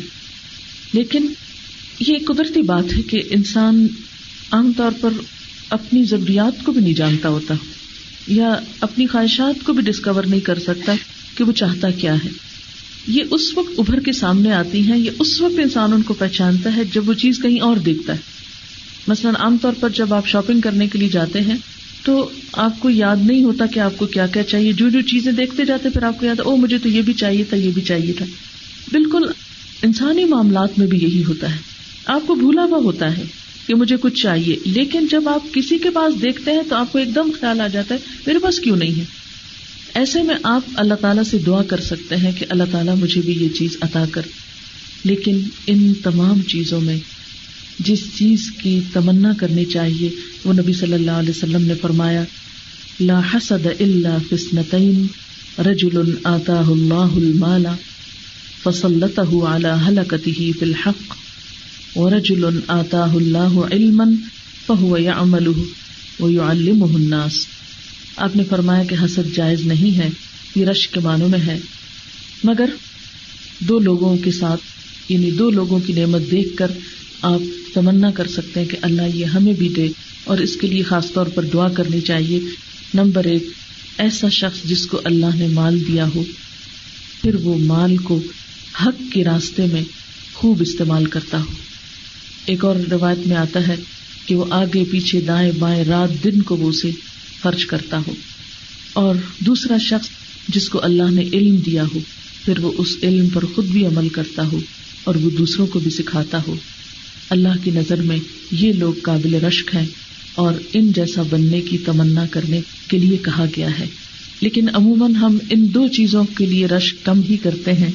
لیکن یہ ایک قدرتی بات ہے کہ انسان عام طور پر اپنی ضروریات کو بھی نہیں جانتا ہوتا، یا اپنی خواہشات کو بھی ڈسکور نہیں کر سکتا کہ وہ چاہتا کیا ہے. یہ اس وقت ابھر کے سامنے آتی ہیں، یہ اس وقت انسان ان کو پہچانتا ہے جب وہ چیز کہیں اور دیکھتا ہے. مثلاً عام طور پر جب آپ شاپنگ کرنے کے لیے جاتے ہیں تو آپ کو یاد نہیں ہوتا کہ آپ کو کیا کیا چاہیے، جو جو چیزیں دیکھتے جاتے پھر آپ کو یاد او مجھے تو یہ بھی چاہیے تھا، یہ بھی چاہیے تھا. بالکل انسانی معاملات میں بھی یہی ہوتا ہے، آپ کو بھولا ہوا ہوتا ہے کہ مجھے کچھ چاہیے، لیکن جب آپ کسی کے پاس دیکھتے ہیں تو آپ کو ایک دم خیال آ جاتا ہے میرے پاس کیوں نہیں ہے. ایسے میں آپ اللہ تعالیٰ سے دعا کر سکتے ہیں کہ اللہ تعالیٰ مجھے بھی یہ چیز عطا کر. لیکن ان تمام چیزوں میں جس چیز کی تمنا کرنی چاہیے وہ نبی صلی اللہ علیہ وسلم نے فرمایا لا حسد الا فی اثنتین رجل آتاہ اللہ المال فسلطہ علی ہلکتہ فی الحق ورجل آتاہ اللہ علما فہو یعملہ ویعلمہ الناس. آپ نے فرمایا کہ حسد جائز نہیں ہے، یہ رشک کے معنوں میں ہے، مگر دو لوگوں کے ساتھ یعنی دو لوگوں کی نعمت دیکھ کر آپ تمنا کر سکتے ہیں کہ اللہ یہ ہمیں بھی دے، اور اس کے لیے خاص طور پر دعا کرنی چاہیے. نمبر 1 ایسا شخص جس کو اللہ نے مال دیا ہو، پھر وہ مال کو حق کے راستے میں خوب استعمال کرتا ہو. ایک اور روایت میں آتا ہے کہ وہ آگے پیچھے دائیں بائیں رات دن کو وہ اسے خرچ کرتا ہو. اور دوسرا شخص جس کو اللہ نے علم دیا ہو، پھر وہ اس علم پر خود بھی عمل کرتا ہو اور وہ دوسروں کو بھی سکھاتا ہو. اللہ کی نظر میں یہ لوگ قابل رشک ہیں اور ان جیسا بننے کی تمنا کرنے کے لیے کہا گیا ہے. لیکن عموماً ہم ان دو چیزوں کے لیے رشک کم ہی کرتے ہیں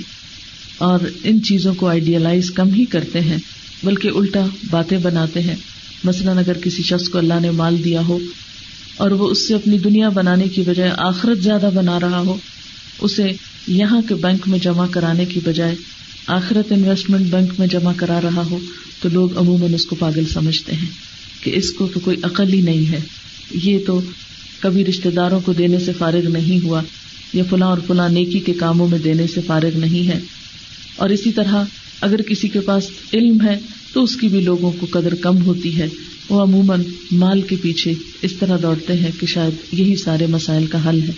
اور ان چیزوں کو آئیڈیالائز کم ہی کرتے ہیں، بلکہ الٹا باتیں بناتے ہیں. مثلاً اگر کسی شخص کو اللہ نے مال دیا ہو اور وہ اس سے اپنی دنیا بنانے کی بجائے آخرت زیادہ بنا رہا ہو، اسے یہاں کے بینک میں جمع کرانے کی بجائے آخرت انویسٹمنٹ بینک میں جمع کرا رہا ہو، تو لوگ عموماً اس کو پاگل سمجھتے ہیں کہ اس کو تو کوئی عقل ہی نہیں ہے، یہ تو کبھی رشتہ داروں کو دینے سے فارغ نہیں ہوا، یا فلاں اور فلاں نیکی کے کاموں میں دینے سے فارغ نہیں ہے. اور اسی طرح اگر کسی کے پاس علم ہے تو اس کی بھی لوگوں کو قدر کم ہوتی ہے. وہ عموماً مال کے پیچھے اس طرح دوڑتے ہیں کہ شاید یہی سارے مسائل کا حل ہے.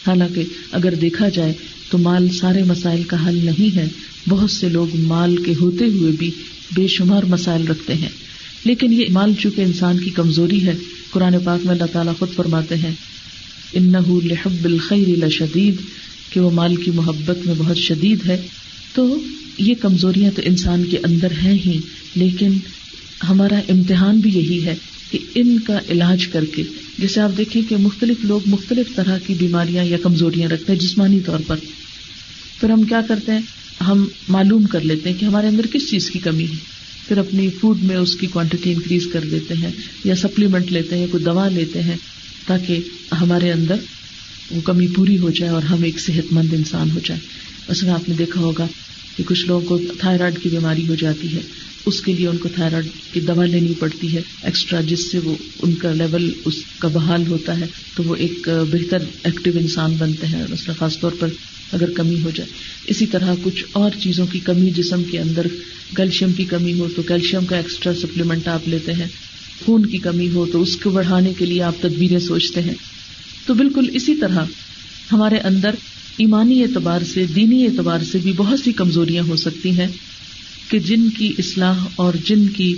حالانکہ اگر دیکھا جائے تو مال سارے مسائل کا حل نہیں ہے. بہت سے لوگ مال کے ہوتے ہوئے بھی بے شمار مسائل رکھتے ہیں، لیکن یہ مال چونکہ انسان کی کمزوری ہے. قرآن پاک میں اللہ تعالیٰ خود فرماتے ہیں انہ لحب الخیر لشدید، کہ وہ مال کی محبت میں بہت شدید ہے. تو یہ کمزوریاں تو انسان کے اندر ہیں ہی، لیکن ہمارا امتحان بھی یہی ہے کہ ان کا علاج کر کے، جیسے آپ دیکھیں کہ مختلف لوگ مختلف طرح کی بیماریاں یا کمزوریاں رکھتے ہیں جسمانی طور پر، پھر ہم کیا کرتے ہیں، ہم معلوم کر لیتے ہیں کہ ہمارے اندر کس چیز کی کمی ہے، پھر اپنی فوڈ میں اس کی کوانٹٹی انکریز کر دیتے ہیں یا سپلیمنٹ لیتے ہیں یا کوئی دوا لیتے ہیں تاکہ ہمارے اندر وہ کمی پوری ہو جائے اور ہم ایک صحت مند انسان ہو جائے. مثلا آپ نے دیکھا ہوگا کہ کچھ لوگوں کو تھائرائڈ کی بیماری ہو جاتی ہے، اس کے لیے ان کو تھائرائڈ کی دوا لینی پڑتی ہے ایکسٹرا، جس سے وہ ان کا لیول اس کا بحال ہوتا ہے تو وہ ایک بہتر ایکٹیو انسان بنتے ہیں، مثلا خاص طور پر اگر کمی ہو جائے. اسی طرح کچھ اور چیزوں کی کمی جسم کے اندر، کیلشیم کی کمی ہو تو کیلشیم کا ایکسٹرا سپلیمنٹ آپ لیتے ہیں، خون کی کمی ہو تو اس کو بڑھانے کے لیے آپ تدبیریں سوچتے ہیں. تو بالکل اسی طرح ہمارے اندر ایمانی اعتبار سے، دینی اعتبار سے بھی بہت سی کمزوریاں ہو سکتی ہیں کہ جن کی اصلاح اور جن کی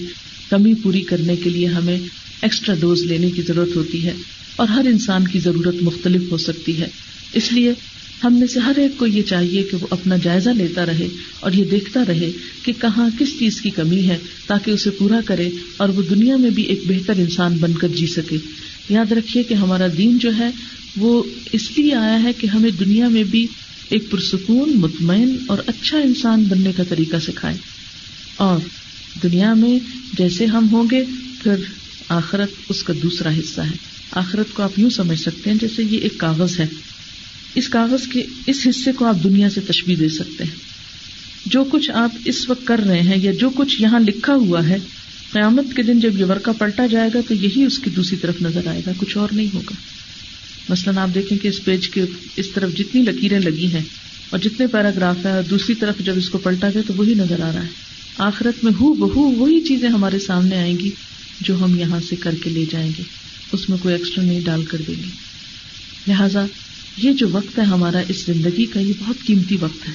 کمی پوری کرنے کے لیے ہمیں ایکسٹرا ڈوز لینے کی ضرورت ہوتی ہے، اور ہر انسان کی ضرورت مختلف ہو سکتی ہے. اس لیے ہم میں سے ہر ایک کو یہ چاہیے کہ وہ اپنا جائزہ لیتا رہے اور یہ دیکھتا رہے کہ کہاں کس چیز کی کمی ہے تاکہ اسے پورا کرے اور وہ دنیا میں بھی ایک بہتر انسان بن کر جی سکے. یاد رکھیے کہ ہمارا دین جو ہے وہ اس لیے آیا ہے کہ ہمیں دنیا میں بھی ایک پرسکون، مطمئن اور اچھا انسان بننے کا طریقہ سکھائے، اور دنیا میں جیسے ہم ہوں گے پھر آخرت اس کا دوسرا حصہ ہے. آخرت کو آپ یوں سمجھ سکتے ہیں جیسے یہ ایک کاغذ ہے، اس کاغذ کے اس حصے کو آپ دنیا سے تشبیہ دے سکتے ہیں. جو کچھ آپ اس وقت کر رہے ہیں یا جو کچھ یہاں لکھا ہوا ہے، قیامت کے دن جب یہ ورقہ پلٹا جائے گا تو یہی اس کی دوسری طرف نظر آئے گا، کچھ اور نہیں ہوگا. مثلاً آپ دیکھیں کہ اس پیج کے اس طرف جتنی لکیریں لگی ہیں اور جتنے پیراگراف ہیں، اور دوسری طرف جب اس کو پلٹا گیا تو وہی نظر آ رہا ہے. آخرت میں ہو بہو وہی چیزیں ہمارے سامنے آئیں گی جو ہم یہاں سے کر کے لے جائیں گے، اس میں کوئی ایکسٹرا نہیں ڈال کر دیں گے. لہٰذا یہ جو وقت ہے ہمارا اس زندگی کا، یہ بہت قیمتی وقت ہے.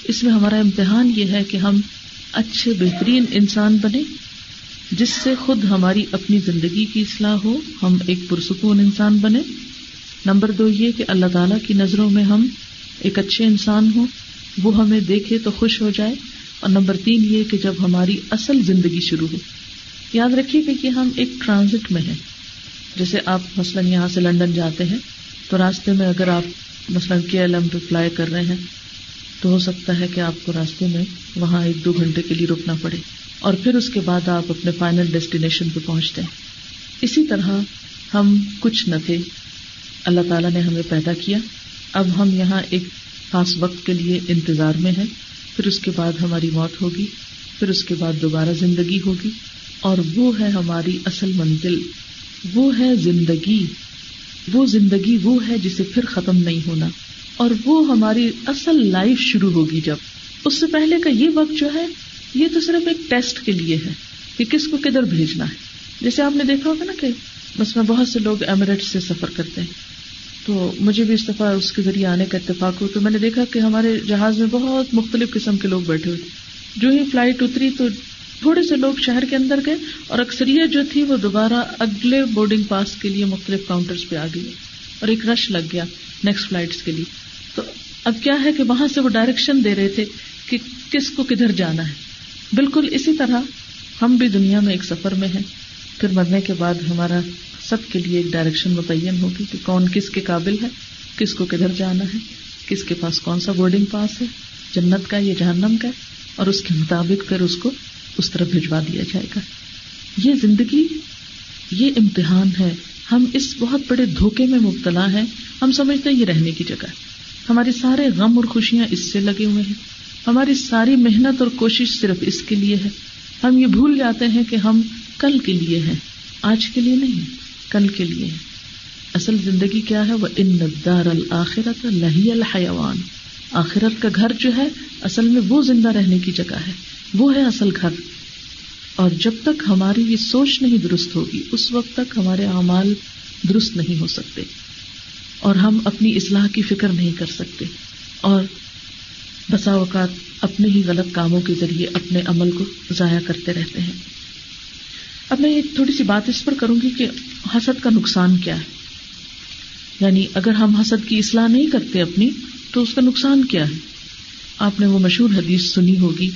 اس میں ہمارا امتحان یہ ہے کہ ہم اچھے بہترین انسان بنیں جس سے خود ہماری اپنی زندگی کی اصلاح ہو، ہم ایک پرسکون انسان بنیں. نمبر 2 یہ کہ اللہ تعالیٰ کی نظروں میں ہم ایک اچھے انسان ہوں، وہ ہمیں دیکھے تو خوش ہو جائے. اور نمبر 3 یہ کہ جب ہماری اصل زندگی شروع ہو. یاد رکھیے کہ ہم ایک ٹرانزٹ میں ہیں. جیسے آپ مثلاً یہاں سے لندن جاتے ہیں تو راستے میں اگر آپ مثلاً KLM پہ فلائی کر رہے ہیں تو ہو سکتا ہے کہ آپ کو راستے میں وہاں 1-2 گھنٹے کے لیے رکنا پڑے، اور پھر اس کے بعد آپ اپنے فائنل ڈیسٹینیشن پہ پہنچتے ہیں. اسی طرح ہم کچھ نہ تھے، اللہ تعالیٰ نے ہمیں پیدا کیا، اب ہم یہاں ایک خاص وقت کے لیے انتظار میں ہیں، پھر اس کے بعد ہماری موت ہوگی، پھر اس کے بعد دوبارہ زندگی ہوگی، اور وہ ہے ہماری اصل منزل، وہ ہے زندگی. وہ زندگی وہ ہے جسے پھر ختم نہیں ہونا، اور وہ ہماری اصل لائف شروع ہوگی. جب اس سے پہلے کا یہ وقت جو ہے یہ تو صرف ایک ٹیسٹ کے لیے ہے کہ کس کو کدھر بھیجنا ہے. جیسے آپ نے دیکھا ہوگا نا کہ مثلا بہت سے لوگ ایمریٹس سے سفر کرتے ہیں، تو مجھے بھی اس دفعہ اس کے ذریعے آنے کا اتفاق ہو، تو میں نے دیکھا کہ ہمارے جہاز میں بہت مختلف قسم کے لوگ بیٹھے ہوئے تھے. جو ہی فلائٹ اتری تو تھوڑے سے لوگ شہر کے اندر گئے اور اکثریت جو تھی وہ دوبارہ اگلے بورڈنگ پاس کے لیے مختلف کاؤنٹرز پہ آ گئی، اور ایک رش لگ گیا نیکسٹ فلائٹس کے لیے. تو اب کیا ہے کہ وہاں سے وہ ڈائریکشن دے رہے تھے کہ کس کو کدھر جانا ہے. بالکل اسی طرح ہم بھی دنیا میں ایک سفر میں ہیں، پھر مرنے کے بعد ہمارا سب کے لیے ایک ڈائریکشن متعین ہوگی کہ کون کس کے قابل ہے، کس کو کدھر جانا ہے، کس کے پاس کون سا بورڈنگ پاس ہے، جنت کا یا جہنم کا، اور اس کے مطابق پھر اس کو اس طرف بھجوا دیا جائے گا. یہ زندگی، یہ امتحان ہے. ہم اس بہت بڑے دھوکے میں مبتلا ہیں، ہم سمجھتے ہیں یہ رہنے کی جگہ ہے. ہمارے سارے غم اور خوشیاں اس سے لگے ہوئے ہیں، ہماری ساری محنت اور کوشش صرف اس کے لیے ہے. ہم یہ بھول جاتے ہیں کہ ہم کل کے لیے ہیں، آج کے لیے نہیں، کل کے لیے ہیں. اصل زندگی کیا ہے؟ وَإِنَّ الدَّارَ الْآخِرَةَ لَهِيَ الْحَيَوَانُ. آخرت کا گھر جو ہے اصل میں وہ زندہ رہنے کی جگہ ہے، وہ ہے اصل گھر. اور جب تک ہماری یہ سوچ نہیں درست ہوگی اس وقت تک ہمارے اعمال درست نہیں ہو سکتے، اور ہم اپنی اصلاح کی فکر نہیں کر سکتے، اور بسا اوقات اپنے ہی غلط کاموں کے ذریعے اپنے عمل کو ضائع کرتے رہتے ہیں. اب میں ایک تھوڑی سی بات اس پر کروں گی کہ حسد کا نقصان کیا ہے. یعنی اگر ہم حسد کی اصلاح نہیں کرتے اپنی تو اس کا نقصان کیا ہے. آپ نے وہ مشہور حدیث سنی ہوگی،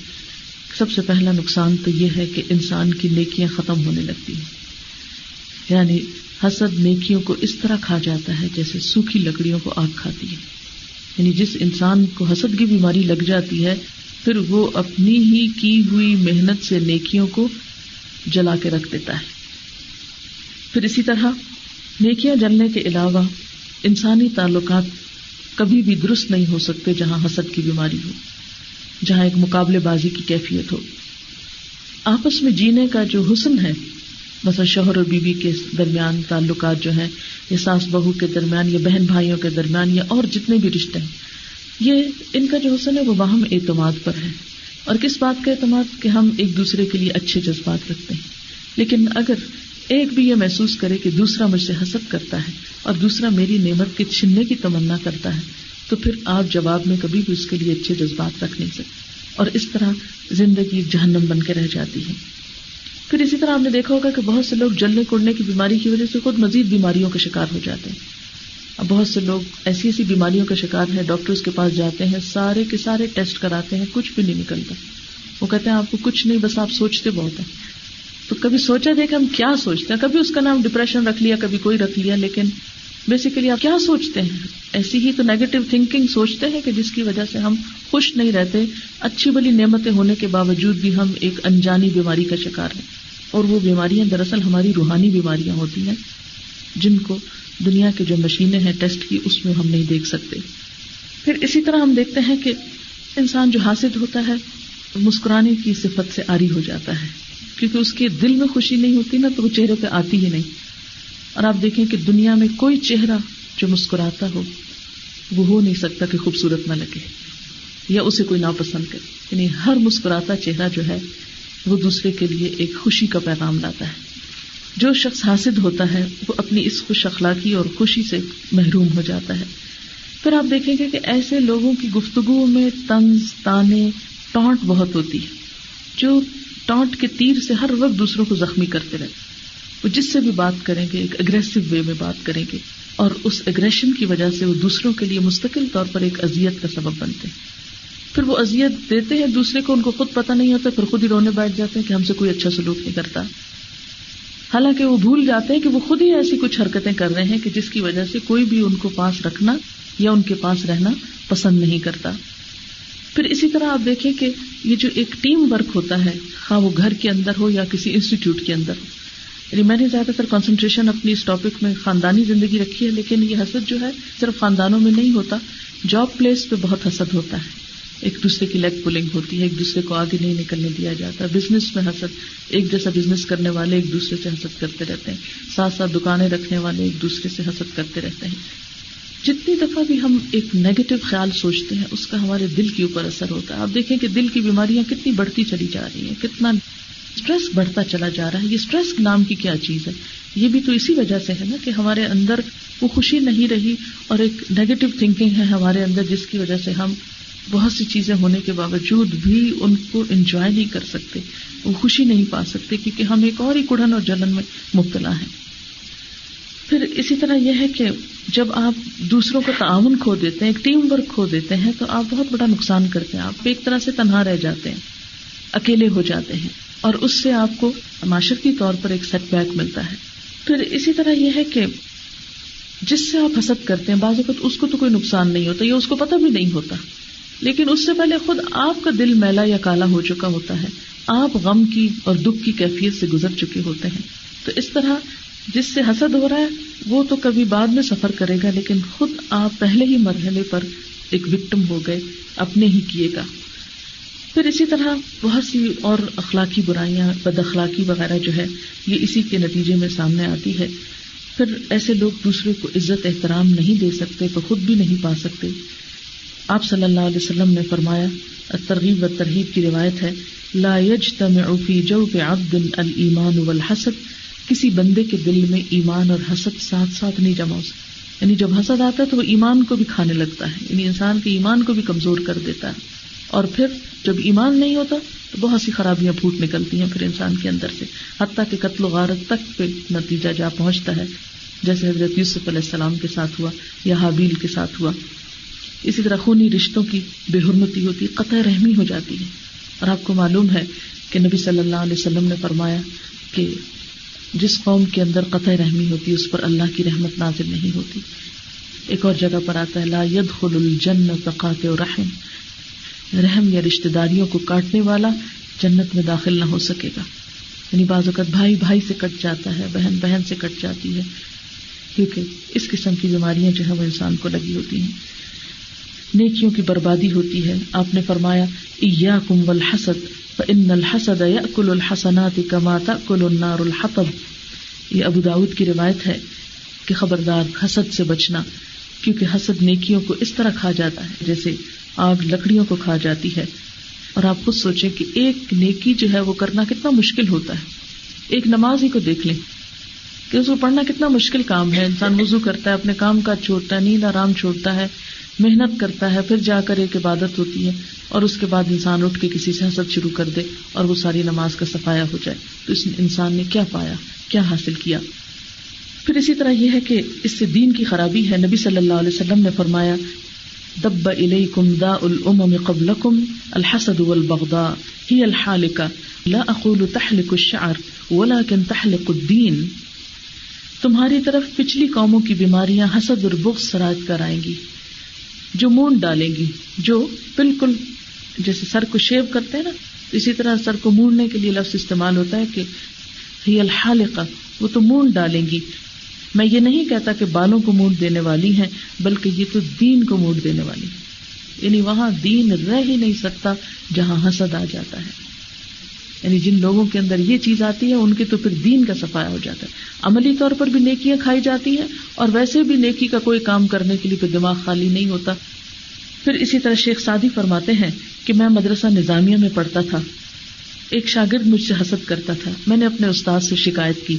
سب سے پہلا نقصان تو یہ ہے کہ انسان کی نیکیاں ختم ہونے لگتی ہیں. یعنی حسد نیکیوں کو اس طرح کھا جاتا ہے جیسے سوکھی لکڑیوں کو آگ کھاتی ہے. یعنی جس انسان کو حسد کی بیماری لگ جاتی ہے پھر وہ اپنی ہی کی ہوئی محنت سے نیکیوں کو جلا کے رکھ دیتا ہے. پھر اسی طرح نیکیاں جلنے کے علاوہ انسانی تعلقات کبھی بھی درست نہیں ہو سکتے جہاں حسد کی بیماری ہو، جہاں ایک مقابلے بازی کی کیفیت ہو. آپس میں جینے کا جو حسن ہے، مثلا شوہر اور بیوی کے درمیان تعلقات جو ہیں، یا ساس بہو کے درمیان، یا بہن بھائیوں کے درمیان، یا اور جتنے بھی رشتے ہیں، یہ ان کا جو حسن ہے وہ باہم اعتماد پر ہے. اور کس بات کا اعتماد؟ کہ ہم ایک دوسرے کے لیے اچھے جذبات رکھتے ہیں. لیکن اگر ایک بھی یہ محسوس کرے کہ دوسرا مجھ سے حسد کرتا ہے اور دوسرا میری نعمت کے چھننے کی تمنا کرتا ہے تو پھر آپ جواب میں کبھی بھی اس کے لیے اچھے جذبات رکھ نہیں سکتے، اور اس طرح زندگی جہنم بن کے رہ جاتی ہے. پھر اسی طرح آپ نے دیکھا ہوگا کہ بہت سے لوگ جلنے کوڑنے کی بیماری کی وجہ سے خود مزید بیماریوں کا شکار ہو جاتے ہیں. اب بہت سے لوگ ایسی ایسی بیماریوں کا شکار ہیں، ڈاکٹرز کے پاس جاتے ہیں، سارے کے سارے ٹیسٹ کراتے ہیں، کچھ بھی نہیں نکلتا. وہ کہتے ہیں آپ کو کچھ نہیں، بس آپ سوچتے بہت ہیں. تو کبھی سوچا دیکھ ہم کیا سوچتے ہیں؟ کبھی اس کا نام ڈپریشن رکھ لیا، کبھی کوئی رکھ لیا، لیکن بیسیکلی آپ کیا سوچتے ہیں؟ ایسی ہی تو نیگیٹو تھنکنگ سوچتے ہیں کہ جس کی وجہ سے ہم خوش نہیں رہتے. اچھی بلی نعمتیں ہونے کے باوجود بھی ہم ایک انجانی بیماری کا شکار ہیں، اور وہ بیماریاں دراصل ہماری روحانی بیماریاں ہوتی ہیں جن کو دنیا کے جو مشینیں ہیں ٹیسٹ کی اس میں ہم نہیں دیکھ سکتے. پھر اسی طرح ہم دیکھتے ہیں کہ انسان جو حاسد ہوتا ہے مسکرانے کی صفت سے عاری ہو جاتا ہے، کیونکہ اس کے دل میں خوشی نہیں ہوتی نا، تو وہ چہرے پہ آتی ہی نہیں. اور آپ دیکھیں کہ دنیا میں کوئی چہرہ جو مسکراتا ہو وہ ہو نہیں سکتا کہ خوبصورت نہ لگے یا اسے کوئی ناپسند کرے. یعنی ہر مسکراتا چہرہ جو ہے وہ دوسرے کے لیے ایک خوشی کا پیغام لاتا ہے. جو شخص حاسد ہوتا ہے وہ اپنی اس خوش اخلاقی اور خوشی سے محروم ہو جاتا ہے. پھر آپ دیکھیں گے کہ ایسے لوگوں کی گفتگو میں طنز، تانے، ٹانٹ بہت ہوتی ہے، جو ٹانٹ کے تیر سے ہر وقت دوسروں کو زخمی کرتے رہتے. وہ جس سے بھی بات کریں گے ایک اگریسو وے میں بات کریں گے، اور اس اگریشن کی وجہ سے وہ دوسروں کے لیے مستقل طور پر ایک اذیت کا سبب بنتے ہیں. پھر وہ اذیت دیتے ہیں دوسرے کو، ان کو خود پتہ نہیں ہوتا، پھر خود ہی رونے بیٹھ جاتے ہیں کہ ہم سے کوئی اچھا سلوک نہیں کرتا. حالانکہ وہ بھول جاتے ہیں کہ وہ خود ہی ایسی کچھ حرکتیں کر رہے ہیں کہ جس کی وجہ سے کوئی بھی ان کو پاس رکھنا یا ان کے پاس رہنا پسند نہیں کرتا. پھر اسی طرح آپ دیکھیں کہ یہ جو ایک ٹیم ورک ہوتا ہے، خواہ وہ گھر کے اندر ہو یا کسی انسٹیٹیوٹ کے اندر ہو. یعنی میں نے زیادہ تر کنسنٹریشن اپنی اس ٹاپک میں خاندانی زندگی رکھی ہے، لیکن یہ حسد جو ہے صرف خاندانوں میں نہیں ہوتا، جاب پلیس پہ بہت حسد ہوتا ہے. ایک دوسرے کی لیگ پولنگ ہوتی ہے، ایک دوسرے کو آگے نہیں نکلنے دیا جاتا. بزنس میں حسد، ایک جیسا بزنس کرنے والے ایک دوسرے سے حسد کرتے رہتے ہیں، ساتھ ساتھ دکانیں رکھنے والے ایک دوسرے سے حسد کرتے رہتے ہیں. جتنی دفعہ بھی ہم ایک نیگیٹو خیال سوچتے ہیں اس کا ہمارے دل کے اوپر اثر ہوتا ہے. آپ دیکھیں کہ دل کی بیماریاں کتنی بڑھتی چلی جا رہی ہیں، کتنا اسٹریس بڑھتا چلا جا رہا ہے. یہ اسٹریس نام کی کیا چیز ہے؟ یہ بھی تو اسی وجہ سے ہے نا کہ ہمارے اندر وہ خوشی نہیں رہی اور ایک نیگیٹو تھنکنگ ہے ہمارے اندر، جس کی وجہ سے ہم بہت سی چیزیں ہونے کے باوجود بھی ان کو انجوائے نہیں کر سکتے، وہ خوشی نہیں پا سکتے، کیونکہ ہم ایک اور ہی کڑھن اور جلن میں مبتلا ہیں. پھر اسی طرح یہ ہے کہ جب آپ دوسروں کا تعاون کھو دیتے ہیں، ایک ٹیم ورک کھو دیتے ہیں، تو آپ بہت بڑا نقصان کرتے ہیں. آپ ایک طرح سے تنہا رہ جاتے ہیں، اکیلے ہو جاتے ہیں، اور اس سے آپ کو معاشرتی طور پر ایک سیٹ بیک ملتا ہے. پھر اسی طرح یہ ہے کہ جس سے آپ حسد کرتے ہیں بعض اوقات اس کو تو کوئی نقصان نہیں ہوتا یا اس کو پتہ بھی نہیں ہوتا، لیکن اس سے پہلے خود آپ کا دل میلا یا کالا ہو چکا ہوتا ہے، آپ غم کی اور دکھ کی کیفیت سے گزر چکے ہوتے ہیں. تو اس طرح جس سے حسد ہو رہا ہے وہ تو کبھی بعد میں سفر کرے گا، لیکن خود آپ پہلے ہی مرحلے پر ایک وکٹم ہو گئے، اپنے ہی کیے گا. پھر اسی طرح بہت سی اور اخلاقی برائیاں، بد اخلاقی وغیرہ جو ہے یہ اسی کے نتیجے میں سامنے آتی ہے. پھر ایسے لوگ دوسرے کو عزت احترام نہیں دے سکتے تو خود بھی نہیں پا سکتے. آپ صلی اللہ علیہ وسلم نے فرمایا، الترغیب والترہیب کی روایت ہے، لا یجتمع فی جوف عبد الایمان والحسد، کسی بندے کے دل میں ایمان اور حسد ساتھ ساتھ نہیں جمع ہو سکتا. یعنی جب حسد آتا ہے تو وہ ایمان کو بھی کھانے لگتا ہے، یعنی انسان کے ایمان کو بھی کمزور کر دیتا ہے. اور پھر جب ایمان نہیں ہوتا تو بہت سی خرابیاں پھوٹ نکلتی ہیں پھر انسان کے اندر سے، حتیٰ کہ قتل و غارت تک پہ نتیجہ جا پہنچتا ہے، جیسے حضرت یوسف علیہ السلام کے ساتھ ہوا یا حابیل کے ساتھ ہوا. اسی طرح خونی رشتوں کی بے حرمتی ہوتی، قطع رحمی ہو جاتی ہے. اور آپ کو معلوم ہے کہ نبی صلی اللہ علیہ وسلم نے فرمایا کہ جس قوم کے اندر قطع رحمی ہوتی اس پر اللہ کی رحمت نازل نہیں ہوتی. ایک اور جگہ پر آتا ہے، لا يدخل الجنۃ قاطع رحم، رحم یا رشتہ داریوں کو کاٹنے والا جنت میں داخل نہ ہو سکے گا. یعنی بعض اوقات بھائی بھائی سے کٹ جاتا ہے، بہن بہن سے کٹ جاتی ہے، کیونکہ اس قسم کی بیماریاں جو ہے وہ انسان کو لگی ہوتی ہیں. نیکیوں کی بربادی ہوتی ہے. آپ نے فرمایا، ایاکم والحسد فإن الحسد یأکل الحسنات کما تأکل النار الحطب. یہ ابو داؤد کی روایت ہے کہ خبردار حسد سے بچنا، کیونکہ حسد نیکیوں کو اس طرح کھا جاتا ہے جیسے آگ لکڑیوں کو کھا جاتی ہے. اور آپ خود سوچیں کہ ایک نیکی جو ہے وہ کرنا کتنا مشکل ہوتا ہے. ایک نماز ہی کو دیکھ لیں کہ اس کو پڑھنا کتنا مشکل کام ہے. انسان وضو کرتا ہے، اپنے کام کاج چھوڑتا ہے، نیند آرام چھوڑتا ہے، محنت کرتا ہے، پھر جا کر ایک عبادت ہوتی ہے، اور اس کے بعد انسان اٹھ کے کسی سے حسد شروع کر دے اور وہ ساری نماز کا صفایا ہو جائے. تو اس انسان نے کیا پایا، کیا حاصل کیا؟ پھر اسی طرح یہ ہے کہ اس سے دین کی خرابی ہے. نبی صلی اللہ علیہ وسلم نے فرمایا دب الیکم داء الامم قبلکم الحسد والبغضاء هي الحالقة لا اقول تحلق الشعر ولكن تحلق الدين. تمہاری طرف پچھلی قوموں کی بیماریاں حسد اور بغض سرایت کر آئیں گی جو مونڈ ڈالیں گی، جو بالکل جیسے سر کو شیو کرتے ہیں نا، اسی طرح سر کو مونڈنے کے لیے لفظ استعمال ہوتا ہے کہ ہی الحالقہ، وہ تو مونڈ ڈالیں گی. میں یہ نہیں کہتا کہ بالوں کو مونڈ دینے والی ہیں، بلکہ یہ تو دین کو مونڈ دینے والی ہیں. یعنی وہاں دین رہ ہی نہیں سکتا جہاں حسد آ جاتا ہے. یعنی جن لوگوں کے اندر یہ چیز آتی ہے ان کے تو پھر دین کا صفایا ہو جاتا ہے. عملی طور پر بھی نیکیاں کھائی جاتی ہیں اور ویسے بھی نیکی کا کوئی کام کرنے کے لیے پھر دماغ خالی نہیں ہوتا. پھر اسی طرح شیخ سعدی فرماتے ہیں کہ میں مدرسہ نظامیہ میں پڑھتا تھا. ایک شاگرد مجھ سے حسد کرتا تھا. میں نے اپنے استاد سے شکایت کی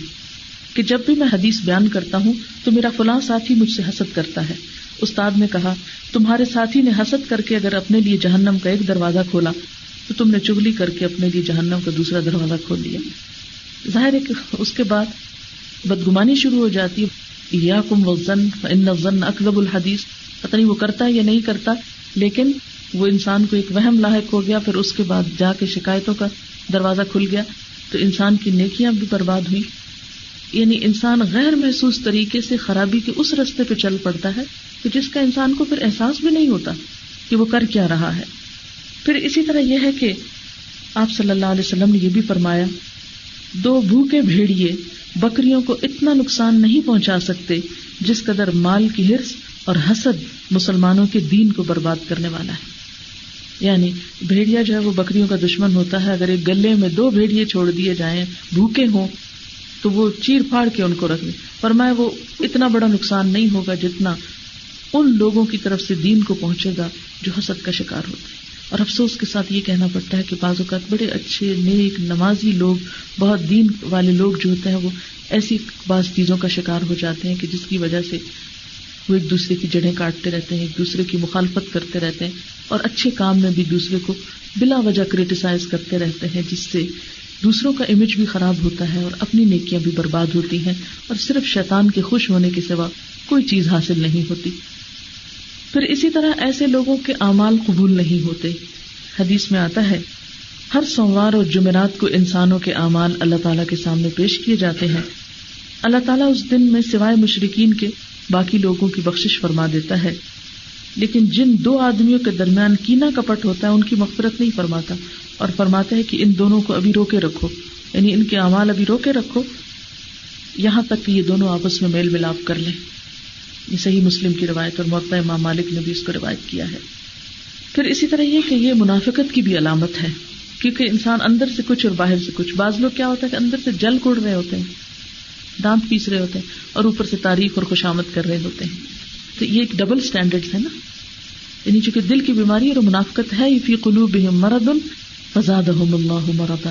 کہ جب بھی میں حدیث بیان کرتا ہوں تو میرا فلاں ساتھی مجھ سے حسد کرتا ہے. استاد نے کہا تمہارے ساتھی نے حسد کر کے اگر اپنے لیے جہنم کا ایک دروازہ کھولا تو تم نے چغلی کر کے اپنے لیے جہنم کا دوسرا دروازہ کھول لیا. ظاہر ہے کہ اس کے بعد بدگمانی شروع ہو جاتی ہے. ایاکم والظن فإن الظن اکذب الحدیث. پتہ نہیں وہ کرتا ہے یا نہیں کرتا، لیکن وہ انسان کو ایک وہم لاحق ہو گیا. پھر اس کے بعد جا کے شکایتوں کا دروازہ کھل گیا تو انسان کی نیکیاں بھی برباد ہوئی. یعنی انسان غیر محسوس طریقے سے خرابی کے اس رستے پہ چل پڑتا ہے کہ جس کا انسان کو پھر احساس بھی نہیں ہوتا کہ وہ کر کیا رہا ہے. پھر اسی طرح یہ ہے کہ آپ صلی اللہ علیہ وسلم نے یہ بھی فرمایا 2 بھوکے بھیڑیے بکریوں کو اتنا نقصان نہیں پہنچا سکتے جس قدر مال کی حرص اور حسد مسلمانوں کے دین کو برباد کرنے والا ہے. یعنی بھیڑیا جو ہے وہ بکریوں کا دشمن ہوتا ہے. اگر ایک گلے میں 2 بھیڑیے چھوڑ دیے جائیں بھوکے ہوں تو وہ چیر پھاڑ کے ان کو رکھ دیں. فرمایا وہ اتنا بڑا نقصان نہیں ہوگا جتنا ان لوگوں کی طرف سے دین کو پہنچے گا جو حسد کا شکار ہوتے ہیں. اور افسوس کے ساتھ یہ کہنا پڑتا ہے کہ بعض اوقات بڑے اچھے نیک نمازی لوگ، بہت دین والے لوگ جو ہوتے ہیں وہ ایسی بعض چیزوں کا شکار ہو جاتے ہیں کہ جس کی وجہ سے وہ ایک دوسرے کی جڑیں کاٹتے رہتے ہیں، ایک دوسرے کی مخالفت کرتے رہتے ہیں اور اچھے کام میں بھی دوسرے کو بلا وجہ کرٹیسائز کرتے رہتے ہیں، جس سے دوسروں کا امیج بھی خراب ہوتا ہے اور اپنی نیکیاں بھی برباد ہوتی ہیں اور صرف شیطان کے خوش ہونے کے سوا کوئی چیز حاصل نہیں ہوتی. پھر اسی طرح ایسے لوگوں کے اعمال قبول نہیں ہوتے. حدیث میں آتا ہے ہر سوموار اور جمعرات کو انسانوں کے اعمال اللہ تعالیٰ کے سامنے پیش کیے جاتے ہیں. اللہ تعالیٰ اس دن میں سوائے مشرکین کے باقی لوگوں کی بخشش فرما دیتا ہے، لیکن جن 2 آدمیوں کے درمیان کینہ کپٹ ہوتا ہے ان کی مغفرت نہیں فرماتا اور فرماتا ہے کہ ان دونوں کو ابھی روکے رکھو، یعنی ان کے اعمال ابھی روکے رکھو یہاں تک کہ یہ دونوں آپس میں میل ملاپ کر لیں. یہ صحیح مسلم کی روایت اور موطا امام مالک نے بھی اس کو روایت کیا ہے. پھر اسی طرح یہ کہ یہ منافقت کی بھی علامت ہے، کیونکہ انسان اندر سے کچھ اور باہر سے کچھ. بعض لوگ کیا ہوتا ہے کہ اندر سے جل کوڑ رہے ہوتے ہیں، دانت پیس رہے ہوتے ہیں اور اوپر سے تعریف اور خوشامد کر رہے ہوتے ہیں. تو یہ ایک ڈبل سٹینڈرڈ ہے نا. یعنی چونکہ دل کی بیماری اور منافقت ہے، فی قلوبہم مرض فزادہم اللہ مرضا،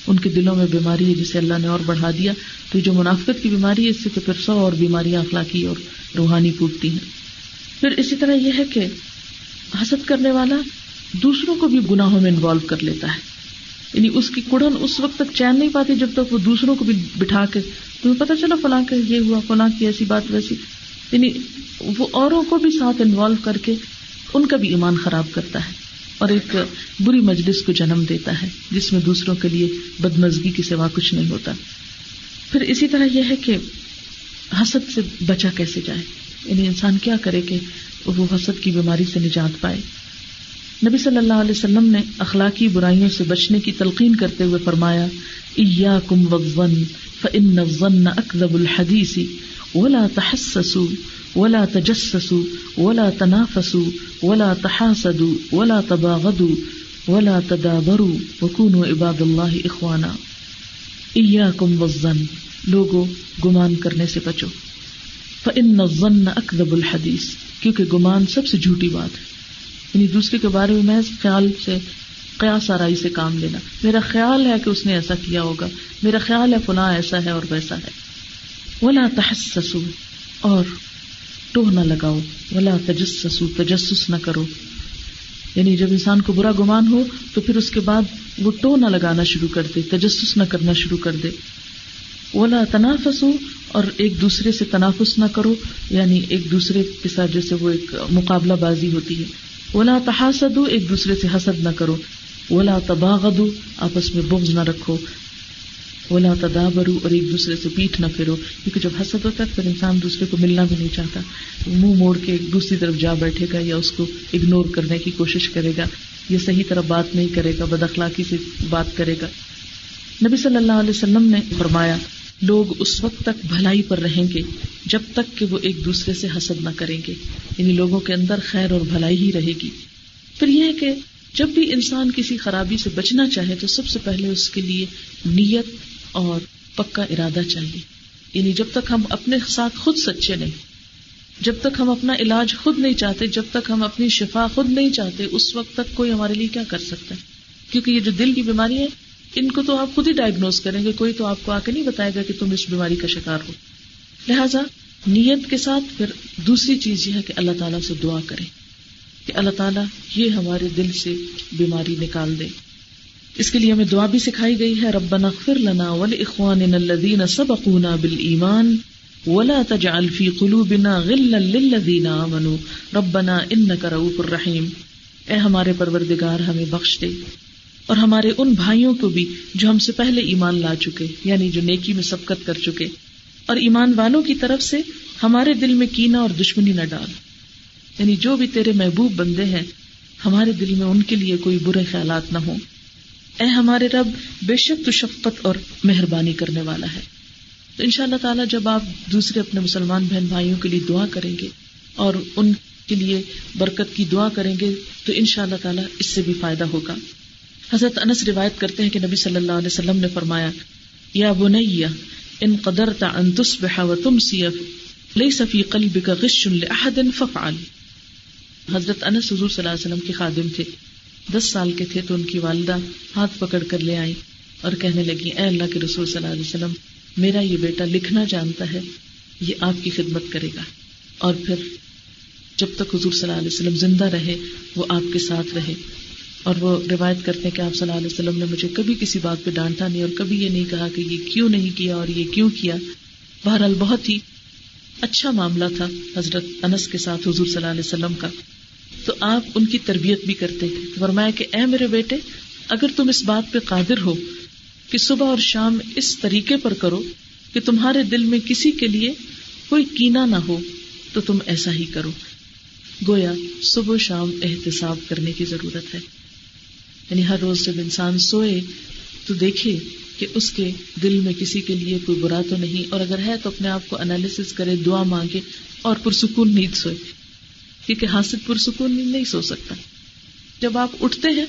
ان کے دلوں میں بیماری ہے جسے اللہ نے اور بڑھا دیا. تو جو منافقت کی بیماری ہے اس سے تو پھر 100 اور بیماریاں اخلاقی اور روحانی پھوٹتی ہیں. پھر اسی طرح یہ ہے کہ حسد کرنے والا دوسروں کو بھی گناہوں میں انوالو کر لیتا ہے. یعنی اس کی کڑن اس وقت تک چین نہیں پاتی جب تک وہ دوسروں کو بھی بٹھا کے تمہیں پتہ چلا فلاں کا یہ ہوا، فلاں کی ایسی بات ویسی، یعنی وہ اوروں کو بھی ساتھ انوالو کر کے ان کا بھی ایمان خراب کرتا ہے اور ایک بری مجلس کو جنم دیتا ہے جس میں دوسروں کے لیے بدمزگی کے سوا کچھ نہیں ہوتا. پھر اسی طرح یہ ہے کہ حسد سے بچا کیسے جائے، یعنی انسان کیا کرے کہ وہ حسد کی بیماری سے نجات پائے. نبی صلی اللہ علیہ وسلم نے اخلاقی برائیوں سے بچنے کی تلقین کرتے ہوئے فرمایا ایاکم والظن فإن الظن اکذب الحدیث ولا تحسسوا ولا تجسسوا ولا تنافسوا ولا تحاسدوا ولا تباغضوا ولا تدابروا وكونوا عباد اللہ اخوانا. ایاکم والظن، لوگو گمان کرنے سے بچو. فإن الظن اکذب الحدیث، کیونکہ گمان سب سے جھوٹی بات ہے. یعنی دوسرے کے بارے میں محض خیال سے، قیاس آرائی سے کام لینا. میرا خیال ہے کہ اس نے ایسا کیا ہوگا، میرا خیال ہے فلاں ایسا ہے اور ویسا ہے. ولا تحسسوا، اور ٹوہ نہ لگاؤ. ولا تجسسوا، تجسس نہ کرو. یعنی جب انسان کو برا گمان ہو تو پھر اس کے بعد وہ ٹوہ نہ لگانا شروع کر دے، تجسس نہ کرنا شروع کر دے. ولا تنافسوا، اور ایک دوسرے سے تنافس نہ کرو، یعنی ایک دوسرے کے ساتھ جیسے وہ ایک مقابلہ بازی ہوتی ہے. ولا تحاسدوا، ایک دوسرے سے حسد نہ کرو. ولا تباغضوا، آپس میں بغض نہ رکھو. ولا تدابروا، اور ایک دوسرے سے پیٹھ نہ پھرو، کیونکہ جب حسد ہوتا ہے پھر انسان دوسرے کو ملنا بھی نہیں چاہتا، منہ موڑ کے ایک دوسری طرف جا بیٹھے گا یا اس کو اگنور کرنے کی کوشش کرے گا، یہ صحیح طرح بات نہیں کرے گا، بد اخلاقی سے بات کرے گا. نبی صلی اللہ علیہ وسلم نے فرمایا لوگ اس وقت تک بھلائی پر رہیں گے جب تک کہ وہ ایک دوسرے سے حسد نہ کریں گے، یعنی لوگوں کے اندر خیر اور بھلائی ہی رہے گی. پھر یہ ہے کہ جب بھی انسان کسی خرابی سے بچنا چاہے تو سب سے پہلے اس کے لیے نیت اور پکا ارادہ چاہیے. یعنی جب تک ہم اپنے ساتھ خود سچے نہیں، جب تک ہم اپنا علاج خود نہیں چاہتے، جب تک ہم اپنی شفا خود نہیں چاہتے، اس وقت تک کوئی ہمارے لیے کیا کر سکتا ہے؟ کیونکہ یہ جو دل کی بیماری ہے ان کو تو آپ خود ہی ڈائگنوز کریں گے، کوئی تو آپ کو آ کے نہیں بتائے گا کہ تم اس بیماری کا شکار ہو. لہٰذا نیت کے ساتھ پھر دوسری چیز یہ ہے کہ اللہ تعالیٰ سے دعا کریں کہ اللہ تعالیٰ یہ ہمارے دل سے بیماری نکال دے. اس کے لیے ہمیں دعا بھی سکھائی گئی ہے، ربنا اغفر لنا ولإخواننا الذین سبقونا بالایمان ولا تجعل فی قلوبنا غلا للذین آمنوا ربنا انک رؤوف رحیم. اے ہمارے پروردگار ہمیں بخش دے اور ہمارے ان بھائیوں کو بھی جو ہم سے پہلے ایمان لا چکے، یعنی جو نیکی میں سبقت کر چکے، اور ایمان والوں کی طرف سے ہمارے دل میں کینہ اور دشمنی نہ ڈال. یعنی جو بھی تیرے محبوب بندے ہیں ہمارے دل میں ان کے لیے کوئی برے خیالات نہ ہوں. اے ہمارے رب بے شک تو شفقت اور مہربانی کرنے والا ہے. تو انشاءاللہ تعالیٰ جب آپ دوسرے اپنے مسلمان بہن بھائیوں کے لیے دعا کریں گے اور ان کے لیے برکت کی دعا کریں گے تو انشاءاللہ تعالیٰ اس سے بھی فائدہ ہوگا. حضرت انس روایت کرتے ہیں کہ نبی صلی اللہ علیہ وسلم نے فرمایا یا بنی ان قدرت ان تصبح وتمسی لیس فی قلبک غش لأحد فافعل. حضرت انس حضور صلی اللہ علیہ وسلم کے خادم تھے، 10 سال کے تھے تو ان کی والدہ ہاتھ پکڑ کر لے آئی اور کہنے لگی اے اللہ کے رسول صلی اللہ علیہ وسلم میرا یہ بیٹا لکھنا جانتا ہے، یہ آپ کی خدمت کرے گا. اور پھر جب تک حضور صلی اللہ علیہ وسلم زندہ رہے وہ آپ کے ساتھ رہے. اور وہ روایت کرتے ہیں کہ آپ صلی اللہ علیہ وسلم نے مجھے کبھی کسی بات پہ ڈانٹا نہیں اور کبھی یہ نہیں کہا کہ یہ کیوں نہیں کیا اور یہ کیوں کیا. بہرحال بہت ہی اچھا معاملہ تھا حضرت انس کے ساتھ حضور صلی اللہ علیہ وسلم کا. تو آپ ان کی تربیت بھی کرتے تھے. فرمایا کہ اے میرے بیٹے اگر تم اس بات پہ قادر ہو کہ صبح اور شام اس طریقے پر کرو کہ تمہارے دل میں کسی کے لیے کوئی کینہ نہ ہو تو تم ایسا ہی کرو. گویا صبح و شام احتساب کرنے کی ضرورت ہے. یعنی ہر روز جب انسان سوئے تو دیکھے کہ اس کے دل میں کسی کے لیے کوئی برا تو نہیں، اور اگر ہے تو اپنے آپ کو انالیسس کرے، دعا مانگے اور پرسکون نیند سوئے، کیونکہ حاسد پرسکون نیند نہیں سو سکتا. جب آپ اٹھتے ہیں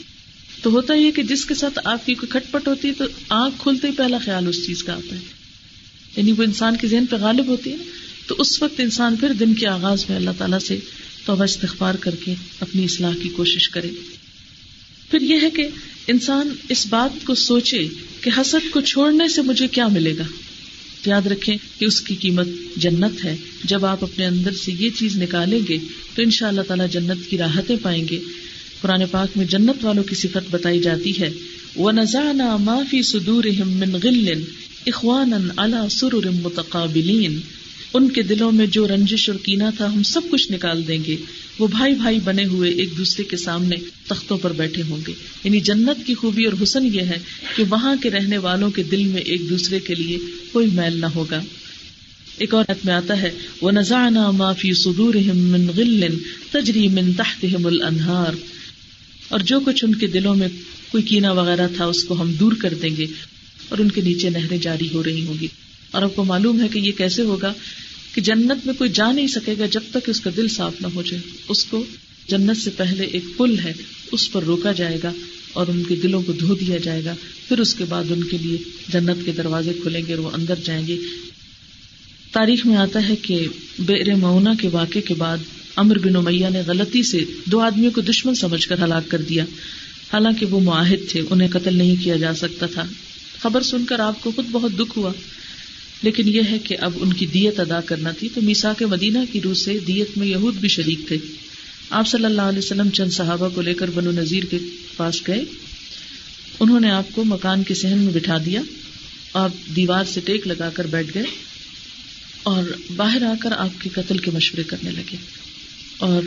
تو ہوتا ہی ہے کہ جس کے ساتھ آپ کی کوئی کھٹ پٹ ہوتی ہے تو آنکھ کھلتے ہی پہلا خیال اس چیز کا آتا ہے، یعنی وہ انسان کے ذہن پہ غالب ہوتی ہے. تو اس وقت انسان پھر دن کے آغاز میں اللہ تعالیٰ سے توبہ استغفار کر کے اپنی اصلاح کی کوشش کرے. پھر یہ ہے کہ انسان اس بات کو سوچے کہ حسد کو چھوڑنے سے مجھے کیا ملے گا. یاد رکھیں کہ اس کی قیمت جنت ہے. جب آپ اپنے اندر سے یہ چیز نکالیں گے تو انشاءاللہ تعالیٰ جنت کی راحتیں پائیں گے. قرآن پاک میں جنت والوں کی صفت بتائی جاتی ہے وَنَزَعْنَا مَا فِي صُدُورِهِم مِّن غِلٍّ إِخْوَانًا عَلَى سُرُرٍ مُتَقَابِلِينَ. ان کے دلوں میں جو رنجش اور کینہ تھا ہم سب کچھ نکال دیں گے، وہ بھائی بھائی بنے ہوئے ایک دوسرے کے سامنے تختوں پر بیٹھے ہوں گے. یعنی جنت کی خوبی اور حسن یہ ہے کہ وہاں کے رہنے والوں کے دل میں ایک دوسرے کے لیے کوئی میل نہ ہوگا. ایک اور آیت میں آتا ہے وَنَزَعْنَا مَا فِي صُدُورِهِم مِّن غِلٍّ تَجْرِي مِن تَحْتِهِمُ الْأَنْهَارُ. اور جو کچھ ان کے دلوں میں کوئی کینہ وغیرہ تھا اس کو ہم دور کر دیں گے اور ان کے نیچے نہریں جاری ہو رہی ہوں گی. اور آپ کو معلوم ہے کہ یہ کیسے ہوگا کہ جنت میں کوئی جا نہیں سکے گا جب تک اس کا دل صاف نہ ہو جائے. اس کو جنت سے پہلے ایک پل ہے اس پر روکا جائے گا اور ان کے دلوں کو دھو دیا جائے گا. پھر اس کے بعد ان کے لیے جنت کے دروازے کھلیں گے اور وہ اندر جائیں گے. تاریخ میں آتا ہے کہ بئر معونہ کے واقعے کے بعد عمرو بن امیہ نے غلطی سے 2 آدمیوں کو دشمن سمجھ کر ہلاک کر دیا، حالانکہ وہ معاہد تھے، انہیں قتل نہیں کیا جا سکتا تھا. خبر سن کر آپ کو خود بہت دکھ ہوا، لیکن یہ ہے کہ اب ان کی دیت ادا کرنا تھی. تو میثاق مدینہ کی روح سے دیت میں یہود بھی شریک تھے. آپ صلی اللہ علیہ وسلم چند صحابہ کو لے کر بنو نذیر کے پاس گئے. انہوں نے آپ کو مکان کے صحن میں بٹھا دیا، آپ دیوار سے ٹیک لگا کر بیٹھ گئے اور باہر آ کر آپ کے قتل کے مشورے کرنے لگے. اور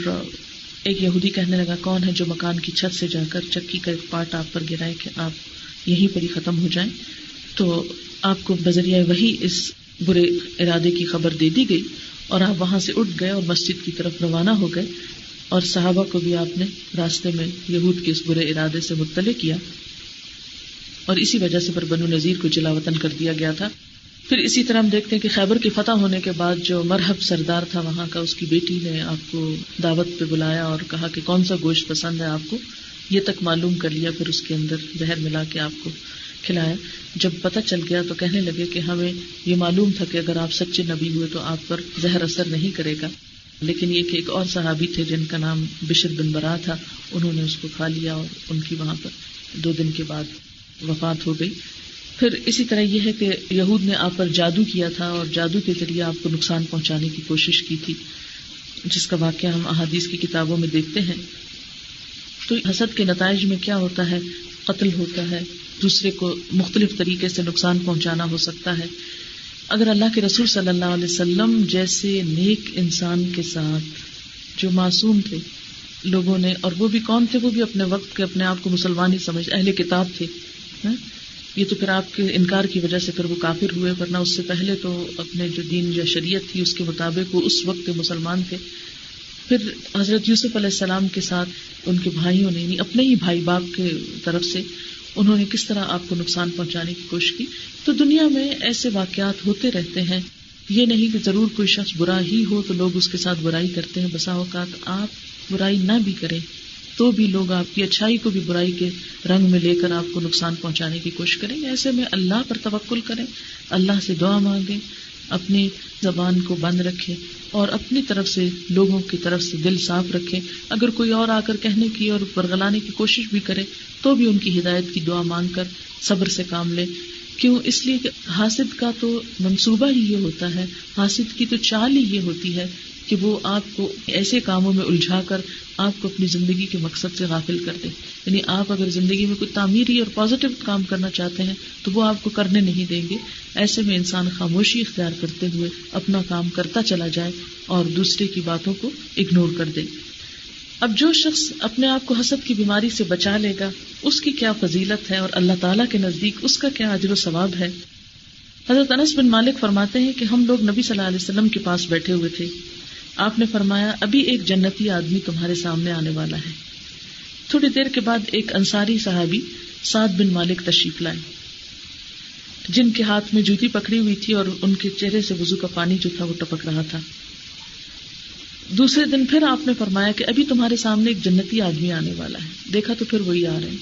ایک یہودی کہنے لگا کون ہے جو مکان کی چھت سے جا کر چکی کا ایک پارٹ آپ پر گرائے کہ آپ یہیں پر ہی ختم ہو جائیں. تو آپ کو بذریعہ وحی اس برے ارادے کی خبر دے دی گئی اور آپ وہاں سے اٹھ گئے اور مسجد کی طرف روانہ ہو گئے، اور صحابہ کو بھی آپ نے راستے میں یہود کے اس برے ارادے سے مطلع کیا، اور اسی وجہ سے پھر بنو نذیر کو جلا وطن کر دیا گیا تھا. پھر اسی طرح ہم دیکھتے ہیں کہ خیبر کی فتح ہونے کے بعد جو مرحب سردار تھا وہاں کا، اس کی بیٹی نے آپ کو دعوت پہ بلایا اور کہا کہ کون سا گوشت پسند ہے آپ کو، یہ تک معلوم کر لیا. پھر اس کے اندر زہر ملا کے آپ کو کھلایا. جب پتہ چل گیا تو کہنے لگے کہ ہمیں یہ معلوم تھا کہ اگر آپ سچے نبی ہوئے تو آپ پر زہر اثر نہیں کرے گا، لیکن یہ کہ ایک اور صحابی تھے جن کا نام بشر بن برا تھا، انہوں نے اس کو کھا لیا اور ان کی وہاں پر 2 دن کے بعد وفات ہو گئی. پھر اسی طرح یہ ہے کہ یہود نے آپ پر جادو کیا تھا اور جادو کے ذریعے آپ کو نقصان پہنچانے کی کوشش کی تھی، جس کا واقعہ ہم احادیث کی کتابوں میں دیکھتے ہیں. تو حسد کے نتائج میں کیا ہوتا ہے؟ قتل ہوتا ہے، دوسرے کو مختلف طریقے سے نقصان پہنچانا ہو سکتا ہے. اگر اللہ کے رسول صلی اللہ علیہ وسلم جیسے نیک انسان کے ساتھ جو معصوم تھے لوگوں نے، اور وہ بھی کون تھے؟ وہ بھی اپنے وقت کے اپنے آپ کو مسلمان ہی سمجھ اہل کتاب تھے. یہ تو پھر آپ کے انکار کی وجہ سے پھر وہ کافر ہوئے، ورنہ اس سے پہلے تو اپنے جو دین یا شریعت تھی اس کے مطابق وہ اس وقت مسلمان تھے. پھر حضرت یوسف علیہ السلام کے ساتھ ان کے بھائیوں نے، یعنی اپنے ہی بھائی باپ کے طرف سے انہوں نے کس طرح آپ کو نقصان پہنچانے کی کوشش کی. تو دنیا میں ایسے واقعات ہوتے رہتے ہیں. یہ نہیں کہ ضرور کوئی شخص برا ہی ہو تو لوگ اس کے ساتھ برائی کرتے ہیں. بسا اوقات آپ برائی نہ بھی کریں تو بھی لوگ آپ کی اچھائی کو بھی برائی کے رنگ میں لے کر آپ کو نقصان پہنچانے کی کوشش کریں گے. ایسے میں اللہ پر توکل کریں، اللہ سے دعا مانگیں، اپنی زبان کو بند رکھیں اور اپنی طرف سے لوگوں کی طرف سے دل صاف رکھیں. اگر کوئی اور آ کر کہنے کی اور برگلانے کی کوشش بھی کرے تو بھی ان کی ہدایت کی دعا مانگ کر صبر سے کام لیں. کیوں؟ اس لیے کہ حاسد کا تو منصوبہ ہی یہ ہوتا ہے، حاسد کی تو چال ہی یہ ہوتی ہے کہ وہ آپ کو ایسے کاموں میں الجھا کر آپ کو اپنی زندگی کے مقصد سے غافل کر دے. یعنی آپ اگر زندگی میں کوئی تعمیری اور پازیٹیو کام کرنا چاہتے ہیں تو وہ آپ کو کرنے نہیں دیں گے. ایسے میں انسان خاموشی اختیار کرتے ہوئے اپنا کام کرتا چلا جائے اور دوسرے کی باتوں کو اگنور کر دے. اب جو شخص اپنے آپ کو حسد کی بیماری سے بچا لے گا اس کی کیا فضیلت ہے اور اللہ تعالیٰ کے نزدیک اس کا کیا اجر و ثواب ہے. حضرت انس بن مالک فرماتے ہیں کہ ہم لوگ نبی صلی اللہ علیہ وسلم کے پاس بیٹھے ہوئے تھے. آپ نے فرمایا ابھی ایک جنتی آدمی تمہارے سامنے آنے والا ہے. تھوڑی دیر کے بعد ایک انصاری صحابی سعد بن مالک تشریف لائے جن کے ہاتھ میں جوتی پکڑی ہوئی تھی اور ان کے چہرے سے وضو کا پانی جو تھا وہ ٹپک رہا تھا. دوسرے دن پھر آپ نے فرمایا کہ ابھی تمہارے سامنے ایک جنتی آدمی آنے والا ہے. دیکھا تو پھر وہی آ رہے ہیں.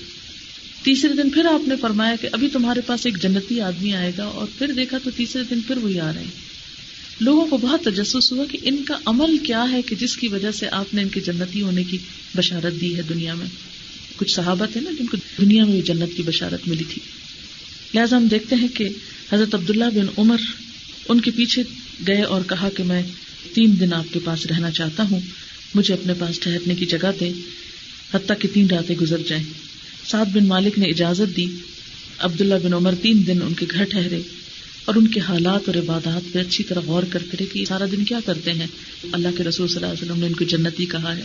تیسرے دن پھر آپ نے فرمایا کہ ابھی تمہارے پاس ایک جنتی آدمی آئے گا، اور پھر دیکھا تو تیسرے دن پھر وہی آ رہے ہیں. لوگوں کو بہت تجسس ہوا کہ ان کا عمل کیا ہے کہ جس کی وجہ سے آپ نے ان کے جنتی ہونے کی بشارت دی ہے دنیا میں. کچھ صحابہ تھے نا جن کو دنیا میں جنت کی بشارت ملی تھی. لہٰذا ہم دیکھتے ہیں کہ حضرت عبداللہ بن عمر ان کے پیچھے گئے اور کہا کہ میں 3 دن آپ کے پاس رہنا چاہتا ہوں، مجھے اپنے پاس ٹھہرنے کی جگہ دیں حتیٰ کہ 3 راتیں گزر جائیں. سعد بن مالک نے اجازت دی. عبداللہ بن عمر 3 دن ان کے گھر ٹھہرے اور ان کے حالات اور عبادات پہ اچھی طرح غور کرتے رہے کہ یہ سارا دن کیا کرتے ہیں. اللہ کے رسول صلی اللہ علیہ وسلم نے ان کو جنتی کہا ہے.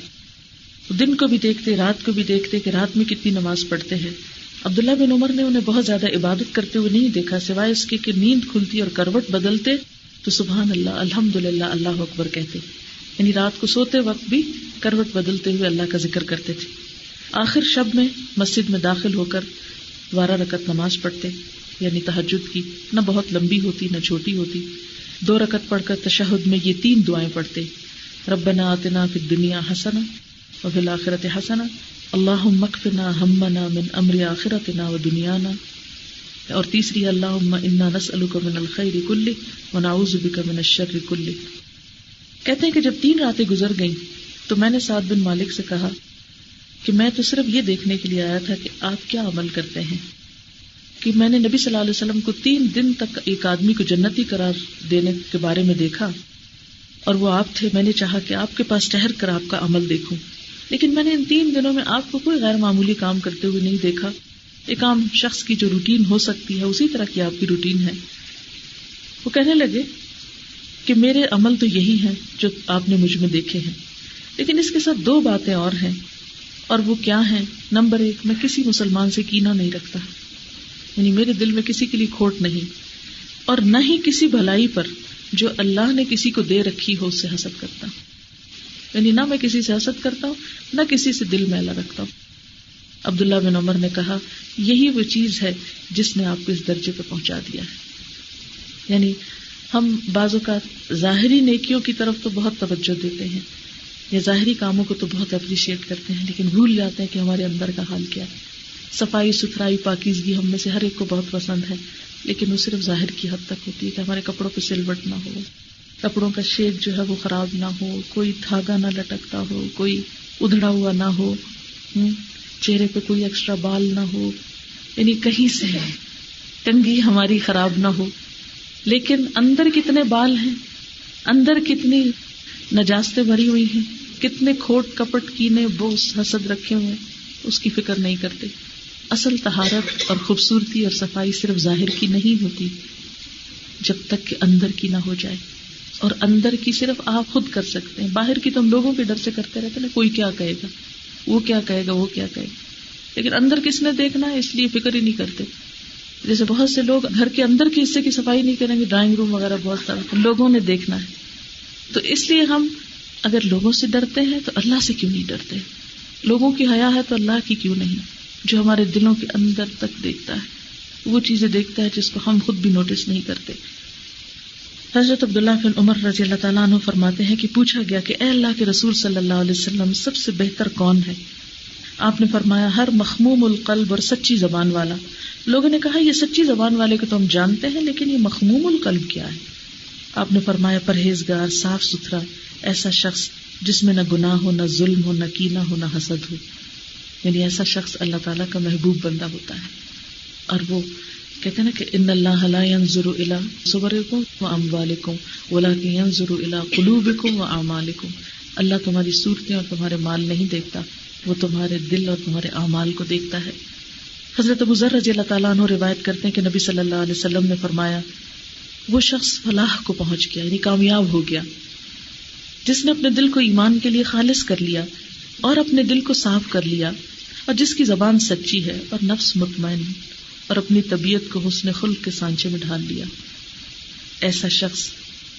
دن کو بھی دیکھتے، رات کو بھی دیکھتے کہ رات میں کتنی نماز پڑھتے ہیں. عبداللہ بن عمر نے انہیں بہت زیادہ عبادت کرتے ہوئے نہیں دیکھا سوائے اس کے کہ نیند کھلتی اور کروٹ بدلتے تو سبحان اللہ، الحمدللہ، اللہ اکبر کہتے. یعنی رات کو سوتے وقت بھی کروٹ بدلتے ہوئے اللہ کا ذکر کرتے تھے. آخر شب میں مسجد میں داخل ہو کر 12 رکعت نماز پڑھتے، یعنی تہجد کی، نہ بہت لمبی ہوتی نہ چھوٹی ہوتی. 2 رکعت پڑھ کر تشہد میں یہ 3 دعائیں پڑھتے: ربنا آتنا فی الدنیا حسنہ وفی الآخرۃ حسنہ اللہم اکفنا ہمنا من امر آخرتنا ودنیانا، اور تیسری اللہم انا نسألک من الخیر کلہ ونعوذ بک من الشر کلہ. کہتے ہیں کہ جب 3 راتیں گزر گئیں تو میں نے سعد بن مالک سے کہا کہ میں تو صرف یہ دیکھنے کے لیے آیا تھا کہ آپ کیا عمل کرتے ہیں، کہ میں نے نبی صلی اللہ علیہ وسلم کو 3 دن تک ایک آدمی کو جنتی قرار دینے کے بارے میں دیکھا اور وہ آپ تھے. میں نے چاہا کہ آپ کے پاس ٹھہر کر آپ کا عمل دیکھوں، لیکن میں نے ان 3 دنوں میں آپ کو کوئی غیر معمولی کام کرتے ہوئے نہیں دیکھا. ایک عام شخص کی جو روٹین ہو سکتی ہے اسی طرح کی آپ کی روٹین ہے. وہ کہنے لگے کہ میرے عمل تو یہی ہیں جو آپ نے مجھ میں دیکھے ہیں، لیکن اس کے ساتھ دو باتیں اور ہیں، اور وہ کیا ہیں؟ نمبر 1، میں کسی مسلمان سے کینہ نہیں رکھتا، یعنی میرے دل میں کسی کے لیے کھوٹ نہیں، اور نہ ہی کسی بھلائی پر جو اللہ نے کسی کو دے رکھی ہو اس سے حسد کرتا ہوں، یعنی نہ میں کسی سے حسد کرتا ہوں نہ کسی سے دل میلا رکھتا ہوں۔ عبداللہ بن عمر نے کہا یہی وہ چیز ہے جس نے آپ کو اس درجے پہ پہنچا دیا ہے۔ یعنی ہم بعض اوقات ظاہری نیکیوں کی طرف تو بہت توجہ دیتے ہیں یا ظاہری کاموں کو تو بہت اپریشیٹ کرتے ہیں، لیکن بھول جاتے ہیں کہ ہمارے اندر کا حال کیا ہے۔ صفائی ستھرائی پاکیزگی ہم میں سے ہر ایک کو بہت پسند ہے، لیکن وہ صرف ظاہر کی حد تک ہوتی ہے کہ ہمارے کپڑوں پہ سلوٹ نہ ہو، کپڑوں کا شیپ جو ہے وہ خراب نہ ہو، کوئی دھاگا نہ لٹکتا ہو، کوئی ادھڑا ہوا نہ ہو، چہرے پہ کوئی ایکسٹرا بال نہ ہو، یعنی کہیں سے کنگھی ہماری خراب نہ ہو۔ لیکن اندر کتنے بال ہیں، اندر کتنی نجاستیں بھری ہوئی ہیں، کتنے کھوٹ کپٹ کینے بوس حسد رکھے ہوئے، اس کی فکر نہیں کرتے۔ اصل طہارت اور خوبصورتی اور صفائی صرف ظاہر کی نہیں ہوتی جب تک کہ اندر کی نہ ہو جائے، اور اندر کی صرف آپ خود کر سکتے ہیں۔ باہر کی تو ہم لوگوں کے ڈر سے کرتے رہتے ہیں، کوئی کیا کہے گا، وہ کیا کہے گا، وہ کیا کہے گا، لیکن اندر کس نے دیکھنا ہے اس لیے فکر ہی نہیں کرتے۔ جیسے بہت سے لوگ گھر کے اندر کے حصے کی صفائی نہیں کریں گے، ڈرائنگ روم وغیرہ بہت سارا لوگوں نے دیکھنا ہے۔ تو اس لیے ہم اگر لوگوں سے ڈرتے ہیں تو اللہ سے کیوں نہیں ڈرتے؟ لوگوں کی حیا ہے تو اللہ کی کیوں نہیں، جو ہمارے دلوں کے اندر تک دیکھتا ہے، وہ چیزیں دیکھتا ہے جس کو ہم خود بھی نوٹس نہیں کرتے۔ حضرت عبداللہ بن عمر رضی اللہ تعالیٰ عنہ فرماتے ہیں کہ پوچھا گیا کہ اے اللہ کے رسول صلی اللہ علیہ وسلم سب سے بہتر کون ہے؟ آپ نے فرمایا ہر مخموم القلب اور سچی زبان والا۔ لوگوں نے کہا یہ سچی زبان والے کو تو ہم جانتے ہیں، لیکن یہ مخموم القلب کیا ہے؟ آپ نے فرمایا پرہیزگار، صاف ستھرا، ایسا شخص جس میں نہ گناہ ہو، نہ ظلم ہو، نہ کینہ ہو، نہ حسد ہو، یعنی ایسا شخص اللہ تعالیٰ کا محبوب بندہ ہوتا ہے۔ اور وہ کہتے ہیں نا کہ ان اللہ لا ينظر الى صورکم واموالکم ولکن ينظر الى قلوبکم واعمالکم۔ اللہ تمہاری صورتیں اور تمہارے مال نہیں دیکھتا، وہ تمہارے دل اور تمہارے اعمال کو دیکھتا ہے۔ حضرت ابو ذر رضی اللہ تعالیٰ عنہ روایت کرتے ہیں کہ نبی صلی اللہ علیہ وسلم نے فرمایا وہ شخص فلاح کو پہنچ گیا، یعنی کامیاب ہو گیا، جس نے اپنے دل کو ایمان کے لیے خالص کر لیا اور اپنے دل کو صاف کر لیا، اور جس کی زبان سچی ہے اور نفس مطمئن، اور اپنی طبیعت کو حسن خلق کے سانچے میں ڈھال لیا۔ ایسا شخص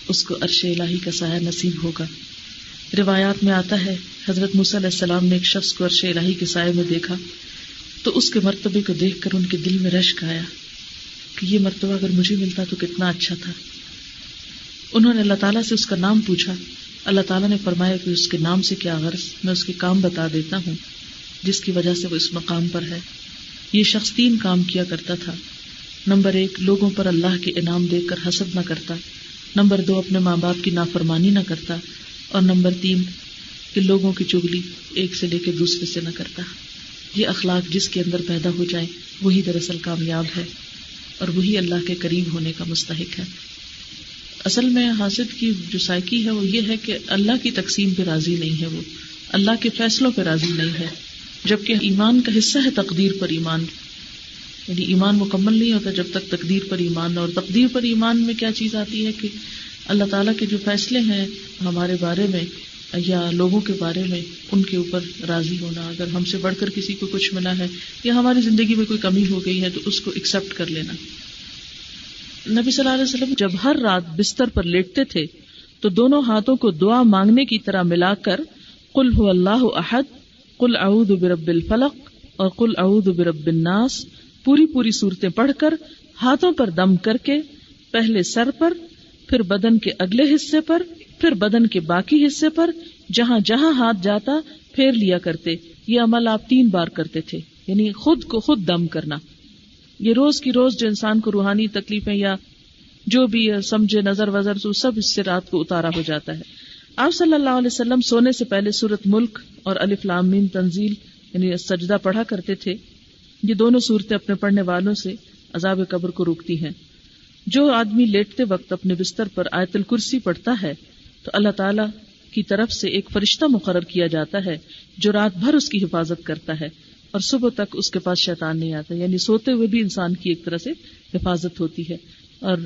اس کو عرش الہی کا سایہ نصیب ہوگا۔ روایات میں آتا ہے حضرت موسیٰ علیہ السلام نے ایک شخص کو عرش الہی کے سائے میں دیکھا تو اس کے مرتبے کو دیکھ کر ان کے دل میں رشک آیا کہ یہ مرتبہ اگر مجھے ملتا تو کتنا اچھا تھا۔ انہوں نے اللہ تعالیٰ سے اس کا نام پوچھا، اللہ تعالیٰ نے فرمایا کہ اس کے نام سے کیا غرض، میں اس کے کام بتا دیتا ہوں جس کی وجہ سے وہ اس مقام پر ہے۔ یہ شخص 3 کام کیا کرتا تھا۔ نمبر 1 لوگوں پر اللہ کے انعام دیکھ کر حسد نہ کرتا، نمبر 2 اپنے ماں باپ کی نافرمانی نہ کرتا، اور نمبر 3 کہ لوگوں کی چغلی ایک سے لے کے دوسرے سے نہ کرتا۔ یہ اخلاق جس کے اندر پیدا ہو جائیں وہی دراصل کامیاب ہے اور وہی اللہ کے قریب ہونے کا مستحق ہے۔ اصل میں حاسد کی جو سائیکی ہے وہ یہ ہے کہ اللہ کی تقسیم پہ راضی نہیں ہے، وہ اللہ کے فیصلوں پہ راضی نہیں ہے، جبکہ ایمان کا حصہ ہے تقدیر پر ایمان، یعنی ایمان مکمل نہیں ہوتا جب تک تقدیر پر ایمان نہ۔ اور تقدیر پر ایمان میں کیا چیز آتی ہے کہ اللہ تعالیٰ کے جو فیصلے ہیں ہمارے بارے میں یا لوگوں کے بارے میں ان کے اوپر راضی ہونا، اگر ہم سے بڑھ کر کسی کو کچھ ملا ہے یا ہماری زندگی میں کوئی کمی ہو گئی ہے تو اس کو ایکسپٹ کر لینا۔ نبی صلی اللہ علیہ وسلم جب ہر رات بستر پر لیٹتے تھے تو دونوں ہاتھوں کو دعا مانگنے کی طرح ملا کر قل هو اللہ احد، قل اعوذ برب الفلق اور قل اعوذ برب الناس پوری صورتیں پڑھ کر ہاتھوں پر دم کر کے پہلے سر پر، پھر بدن کے اگلے حصے پر، پھر بدن کے باقی حصے پر، جہاں جہاں ہاتھ جاتا پھیر لیا کرتے۔ یہ عمل آپ 3 بار کرتے تھے، یعنی خود کو خود دم کرنا۔ یہ روز کی روز جو انسان کو روحانی تکلیفیں یا جو بھی سمجھے نظر وزر تو سب اس سے رات کو اتارا ہو جاتا ہے۔ آپ صلی اللہ علیہ وسلم سونے سے پہلے سورۃ ملک اور الف لام میم تنزیل یعنی سجدہ پڑھا کرتے تھے۔ یہ دونوں صورتیں اپنے پڑھنے والوں سے عذاب قبر کو روکتی ہیں۔ جو آدمی لیٹتے وقت اپنے بستر پر آیت الکرسی پڑھتا ہے تو اللہ تعالیٰ کی طرف سے ایک فرشتہ مقرر کیا جاتا ہے جو رات بھر اس کی حفاظت کرتا ہے اور صبح تک اس کے پاس شیطان نہیں آتا، یعنی سوتے ہوئے بھی انسان کی ایک طرح سے حفاظت ہوتی ہے۔ اور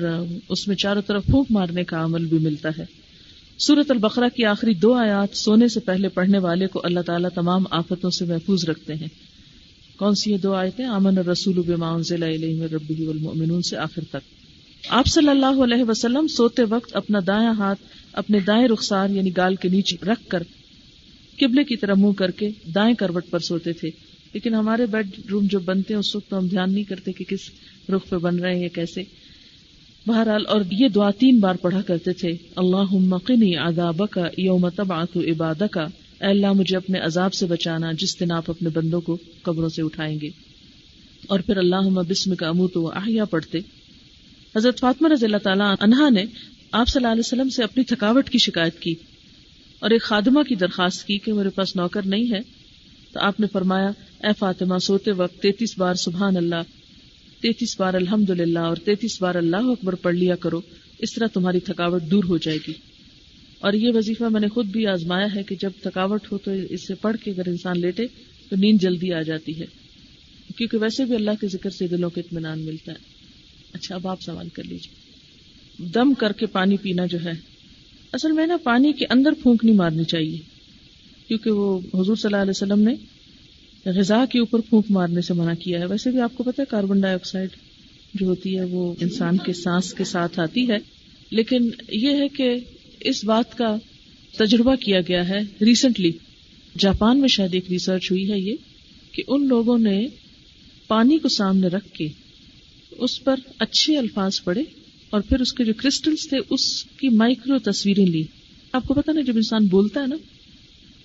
اس میں چاروں طرف پھونک مارنے کا عمل بھی ملتا ہے۔ سورۃ البقرہ کی آخری 2 آیات سونے سے پہلے پڑھنے والے کو اللہ تعالیٰ تمام آفتوں سے محفوظ رکھتے ہیں۔ کون سی یہ 2 آیتیں؟ آمن الرسول بما انزل الیہ من ربہ والمؤمنون سے آخر تک۔ آپ صلی اللہ علیہ وسلم سوتے وقت اپنا دایاں ہاتھ اپنے دائیں رخسار یعنی گال کے نیچے رکھ کر قبلے کی طرف منہ کر کے دائیں کروٹ پر سوتے تھے، لیکن ہمارے بیڈ روم جو بنتے ہیں اس وقت تو ہم دھیان نہیں کرتے کہ کس رخ پہ بن رہے ہیں یا کیسے۔ بہرحال، اور یہ دعا 3 بار پڑھا کرتے تھے، اللہم قنی عذابک یوم تبعث عبادک، اے اللہ مجھے اپنے عذاب سے بچانا جس دن آپ اپنے بندوں کو قبروں سے اٹھائیں گے، اور پھر اللہم بسمک اموت و احیا پڑھتے۔ حضرت فاطمہ رضی اللہ تعالیٰ عنہا نے آپ صلی اللہ علیہ وسلم سے اپنی تھکاوٹ کی شکایت کی اور ایک خادمہ کی درخواست کی کہ میرے پاس نوکر نہیں ہے، تو آپ نے فرمایا، اے فاطمہ سوتے وقت 33 بار سبحان اللہ، 33 بار الحمدللہ اور 33 بار اللہ اکبر پڑھ لیا کرو، اس طرح تمہاری تھکاوٹ دور ہو جائے گی۔ اور یہ وظیفہ میں نے خود بھی آزمایا ہے کہ جب تھکاوٹ ہو تو اس سے پڑھ کے اگر انسان لیٹے تو نیند جلدی آ جاتی ہے، کیونکہ ویسے بھی اللہ کے ذکر سے دلوں کو اطمینان ملتا ہے۔ اچھا، اب آپ سوال کر لیجیے۔ دم کر کے پانی پینا جو ہے، اصل میں نا پانی کے اندر پھونک نہیں مارنی چاہیے، کیونکہ وہ حضور صلی اللہ علیہ وسلم نے غذا کے اوپر پھونک مارنے سے منع کیا ہے۔ ویسے بھی آپ کو پتہ ہے کاربن ڈائی آکسائڈ جو ہوتی ہے وہ انسان کے سانس کے ساتھ آتی ہے، لیکن یہ ہے کہ اس بات کا تجربہ کیا گیا ہے ریسنٹلی، جاپان میں شاید ایک ریسرچ ہوئی ہے یہ، کہ ان لوگوں نے پانی کو سامنے رکھ کے اس پر اچھے الفاظ پڑھے اور پھر اس کے جو کرسٹلز تھے اس کی مائکرو تصویریں لی۔ آپ کو پتہ نا جب انسان بولتا ہے نا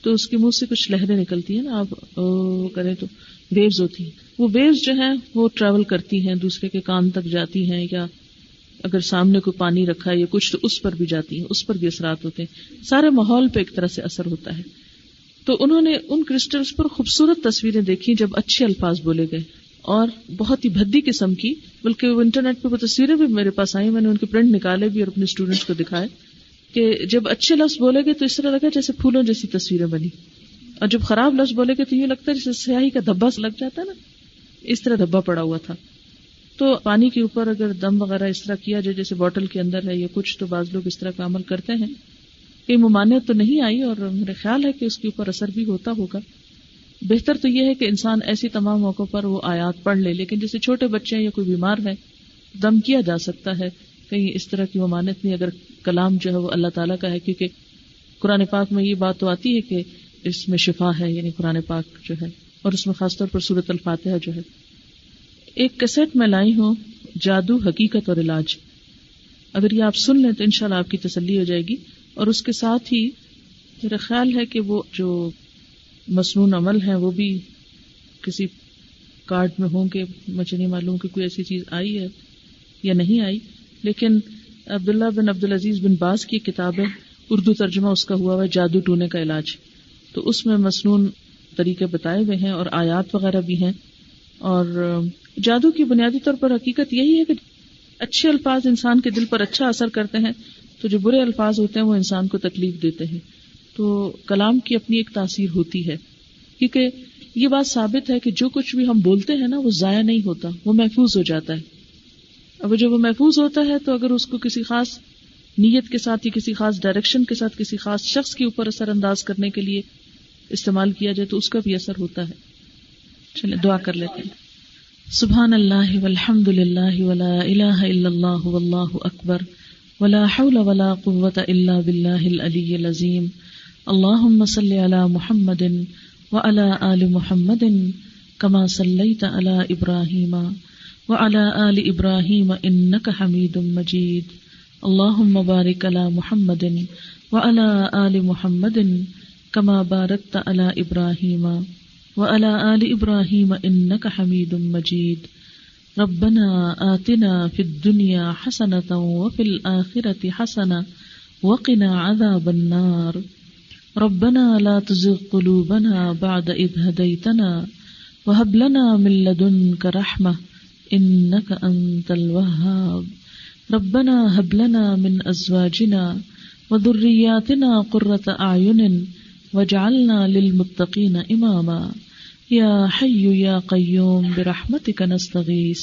تو اس کے منہ سے کچھ لہریں نکلتی ہیں نا، آپ کریں تو ویوز ہوتی ہیں، وہ ویوز جو ہیں وہ ٹریول کرتی ہیں، دوسرے کے کان تک جاتی ہیں، یا اگر سامنے کوئی پانی رکھا ہے یا کچھ تو اس پر بھی جاتی ہیں، اس پر بھی اثرات ہوتے ہیں، سارے ماحول پہ ایک طرح سے اثر ہوتا ہے۔ تو انہوں نے ان کرسٹلز پر خوبصورت تصویریں دیکھی جب اچھے الفاظ بولے گئے، اور بہت ہی بھدی قسم کی، بلکہ وہ انٹرنیٹ پہ وہ تصویریں بھی میرے پاس آئی، میں نے ان کے پرنٹ نکالے بھی اور اپنے اسٹوڈنٹس کو دکھائے کہ جب اچھے لفظ بولے گئے تو اس طرح لگا جیسے پھولوں جیسی تصویریں بنی، اور جب خراب لفظ بولے گئے تو یہ لگتا ہے جیسے سیاہی کا دھبا لگ جاتا ہے نا، اس طرح دھبا پڑا ہوا تھا۔ تو پانی کے اوپر اگر دم وغیرہ اس طرح کیا جائے جیسے بوٹل کے اندر ہے یا کچھ، تو بعض لوگ اس طرح کا عمل کرتے ہیں۔ کئی ممانعت تو نہیں آئی اور میرے خیال ہے کہ اس کے اوپر اثر بھی ہوتا ہوگا۔ بہتر تو یہ ہے کہ انسان ایسی تمام موقعوں پر وہ آیات پڑھ لے، لیکن جیسے چھوٹے بچے ہیں یا کوئی بیمار ہے دم کیا جا سکتا ہے، کہیں اس طرح کی ممانعت نہیں، اگر کلام جو ہے وہ اللہ تعالیٰ کا ہے، کیونکہ قرآن پاک میں یہ بات تو آتی ہے کہ اس میں شفا ہے، یعنی قرآن پاک جو ہے، اور اس میں خاص طور پر سورۃ الفاتحہ جو ہے۔ ایک کیسٹ میں لائی ہوں، جادو، حقیقت اور علاج، اگر یہ آپ سن لیں تو انشاءاللہ آپ کی تسلی ہو جائے گی، اور اس کے ساتھ ہی میرا خیال ہے کہ وہ جو مسنون عمل ہیں وہ بھی کسی کارڈ میں ہوں گے، مجھے نہیں معلوم کہ کوئی ایسی چیز آئی ہے یا نہیں آئی، لیکن عبداللہ بن عبدالعزیز بن باز کی کتاب ہے، اردو ترجمہ اس کا ہوا ہے جادو ٹونے کا علاج، تو اس میں مسنون طریقے بتائے ہوئے ہیں اور آیات وغیرہ بھی ہیں۔ اور جادو کی بنیادی طور پر حقیقت یہی ہے کہ اچھے الفاظ انسان کے دل پر اچھا اثر کرتے ہیں، تو جو برے الفاظ ہوتے ہیں وہ انسان کو تکلیف دیتے ہیں۔ تو کلام کی اپنی ایک تاثیر ہوتی ہے، کیونکہ یہ بات ثابت ہے کہ جو کچھ بھی ہم بولتے ہیں نا وہ ضائع نہیں ہوتا، وہ محفوظ ہو جاتا ہے۔ اب جب وہ محفوظ ہوتا ہے تو اگر اس کو کسی خاص نیت کے ساتھ یا کسی خاص ڈائریکشن کے ساتھ کسی خاص شخص کے اوپر اثر انداز کرنے کے لیے استعمال کیا جائے تو اس کا بھی اثر ہوتا ہے۔ چلیں دعا کر لیتے ہیں۔ سبحان اللہ والحمد للہ ولا الہ الا اللہ واللہ اکبر ولا حول ولا قوة الا باللہ العلی العظیم۔ اللہم صل علی محمد وعلی آل محمد کما صلیت علی ابراہیم وعلی آل ابراہیم انک حمید مجید۔ اللہم بارک علی محمد وعلی آل محمد کما بارکت علی ابراہیم وعلی آل ابراہیم انک حمید مجید۔ ربنا آتنا فی الدنیا حسنۃ وفی الآخرۃ حسنۃ وقنا عذاب النار۔ ربنا لا تزغ قلوبنا بعد اذ هديتنا وهب لنا من لدنك رحمة انك انت الوهاب۔ ربنا هب لنا من ازواجنا وذرياتنا قرة اعين واجعلنا للمتقين اماما۔ یا حی یا قیوم برحمتک نستغیث